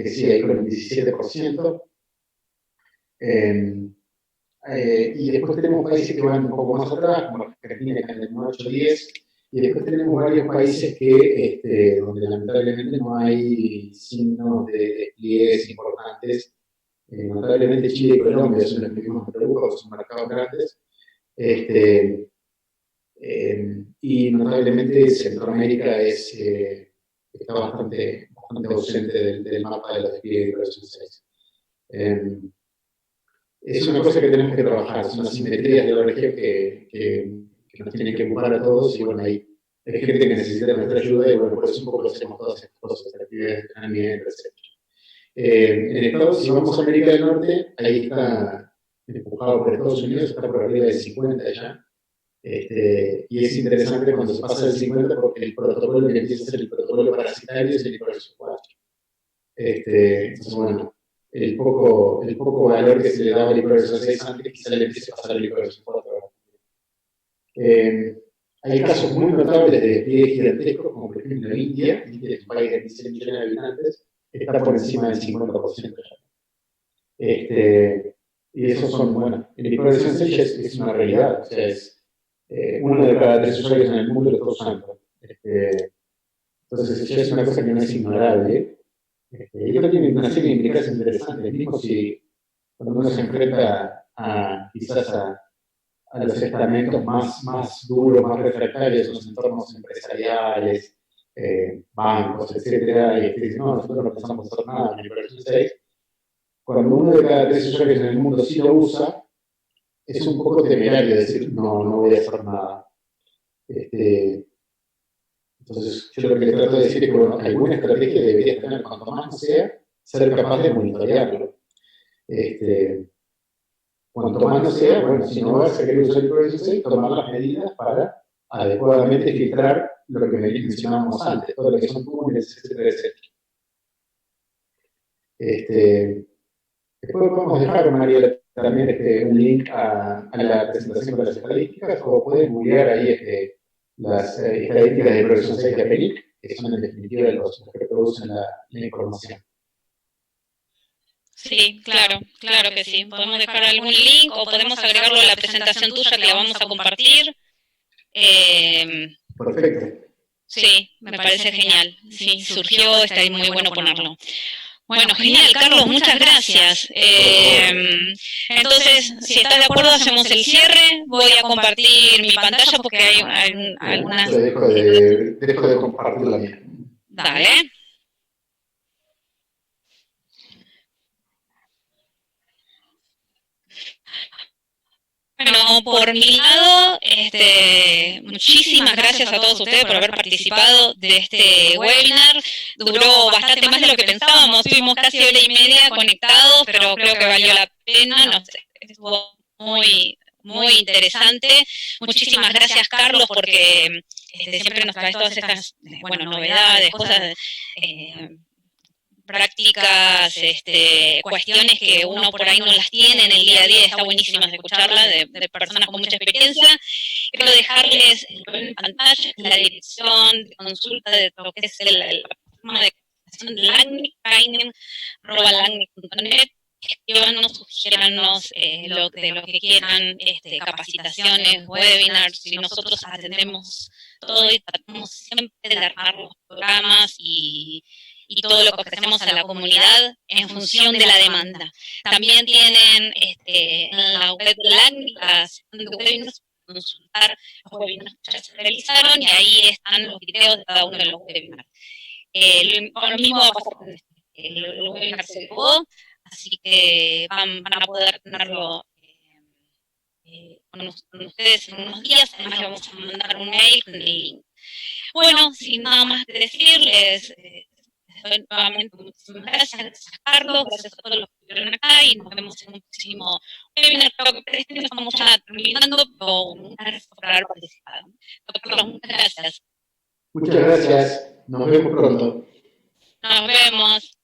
sí, ahí con el 17%. Y después tenemos países que van un poco más atrás, como Argentina, que está en el 8-10, y después tenemos varios países donde lamentablemente no hay signos de despliegues importantes. Notablemente Chile y Colombia son los que vimos en Perú, son mercados grandes. Y notablemente Centroamérica está bastante ausente del mapa de los despliegues de hiperversión 6. Es una cosa que tenemos que trabajar, son las simetrías de la región que nos tienen que ocupar a todos, y bueno, hay gente que necesita nuestra ayuda, y bueno, por eso un poco hacemos todas estas cosas, actividades de entrenamiento, etc. En Estados, si vamos a América del Norte, ahí está empujado por Estados Unidos, está por arriba del 50 ya, y es interesante cuando se pasa del 50 porque el protocolo que empieza a ser el protocolo parasitario es el hiperversión 4. Entonces, bueno, el poco valor que se le daba al hiperversión 6 antes, quizá le empiece a pasar al hiperversión 4. Hay casos muy notables de despliegues gigantescos, como por ejemplo India, que es un país de 16 millones de habitantes, está por encima del 50% ya. Y esos son, bueno, el versión 6 es una realidad, o sea, es uno de cada 3 usuarios en el mundo lo está usando. Entonces, ya es una cosa que no es ignorable. Y esto tiene una serie de implicaciones interesantes, mismo si cuando uno se enfrenta a, quizás a los estamentos más duros, más refractarios, los entornos empresariales, bancos, etcétera, y dicen, no, nosotros no pensamos hacer nada en el versión 6. Cuando uno de cada 3 usuarios en el mundo sí lo usa, es un poco temerario decir, no, no voy a hacer nada. Entonces, yo lo que le trato de decir es que, bueno, alguna estrategia debería tener, cuanto más no sea, ser capaz de monitorearlo. Cuanto más no sea, bueno, si no vas a querer usar el Progress 6, tomar las medidas para adecuadamente filtrar lo que mencionábamos antes, todo lo que son túneles, etcétera, etcétera. Después podemos dejar, María, también un link a la presentación de las estadísticas, o pueden googlear ahí las estadísticas de Progresión 6 de APENIC, que son en definitiva los que producen la información. Sí, claro, claro que sí. Podemos dejar algún link o podemos agregarlo a la presentación tuya que la vamos a compartir. Perfecto. Sí, me parece genial. Sí, surgió, está ahí muy bueno ponerlo. Bueno, genial, Carlos, muchas gracias. Entonces, si estás de acuerdo, hacemos el cierre. Voy a compartir mi pantalla porque hay algunas... Dejo de compartir la mía. Dale. Bueno, por mi lado, muchísimas gracias a todos ustedes por haber participado de este webinar. Duró bastante más de lo que pensábamos, estuvimos casi hora y media conectados, pero creo que valió la pena, no sé, estuvo muy, muy interesante. Muchísimas gracias, Carlos, porque siempre nos traes todas estas, bueno, novedades, cosas... prácticas, cuestiones que uno por ahí no las tiene en el día a día, está buenísimo escucharlas de personas con mucha experiencia. Quiero dejarles en pantalla la dirección de consulta de lo que es la plataforma de comunicación de LACNIC, training@lacnic.net. Escríbanos, sugiéranos de lo que quieran, capacitaciones, webinars, y nosotros atendemos todo y tratamos siempre de armar los programas y todo lo que ofrecemos a la comunidad en función de la demanda. También tienen en la web de LACNIC la sección de webinars, consultar los webinars que ya se realizaron y ahí están los videos de cada uno de los webinars. Lo mismo va a pasar con el webinar se grabó, así que van a poder tenerlo con ustedes en unos días. Además, le vamos a mandar un mail con el link. Bueno, sin nada más que decirles, nuevamente muchísimas gracias, Carlos, gracias a todos los que estuvieron acá y nos vemos en un próximo webinar. Creo que estamos ya terminando, pero muchas gracias por haber participado. Carlos, muchas gracias. Muchas gracias. Nos vemos pronto. Nos vemos.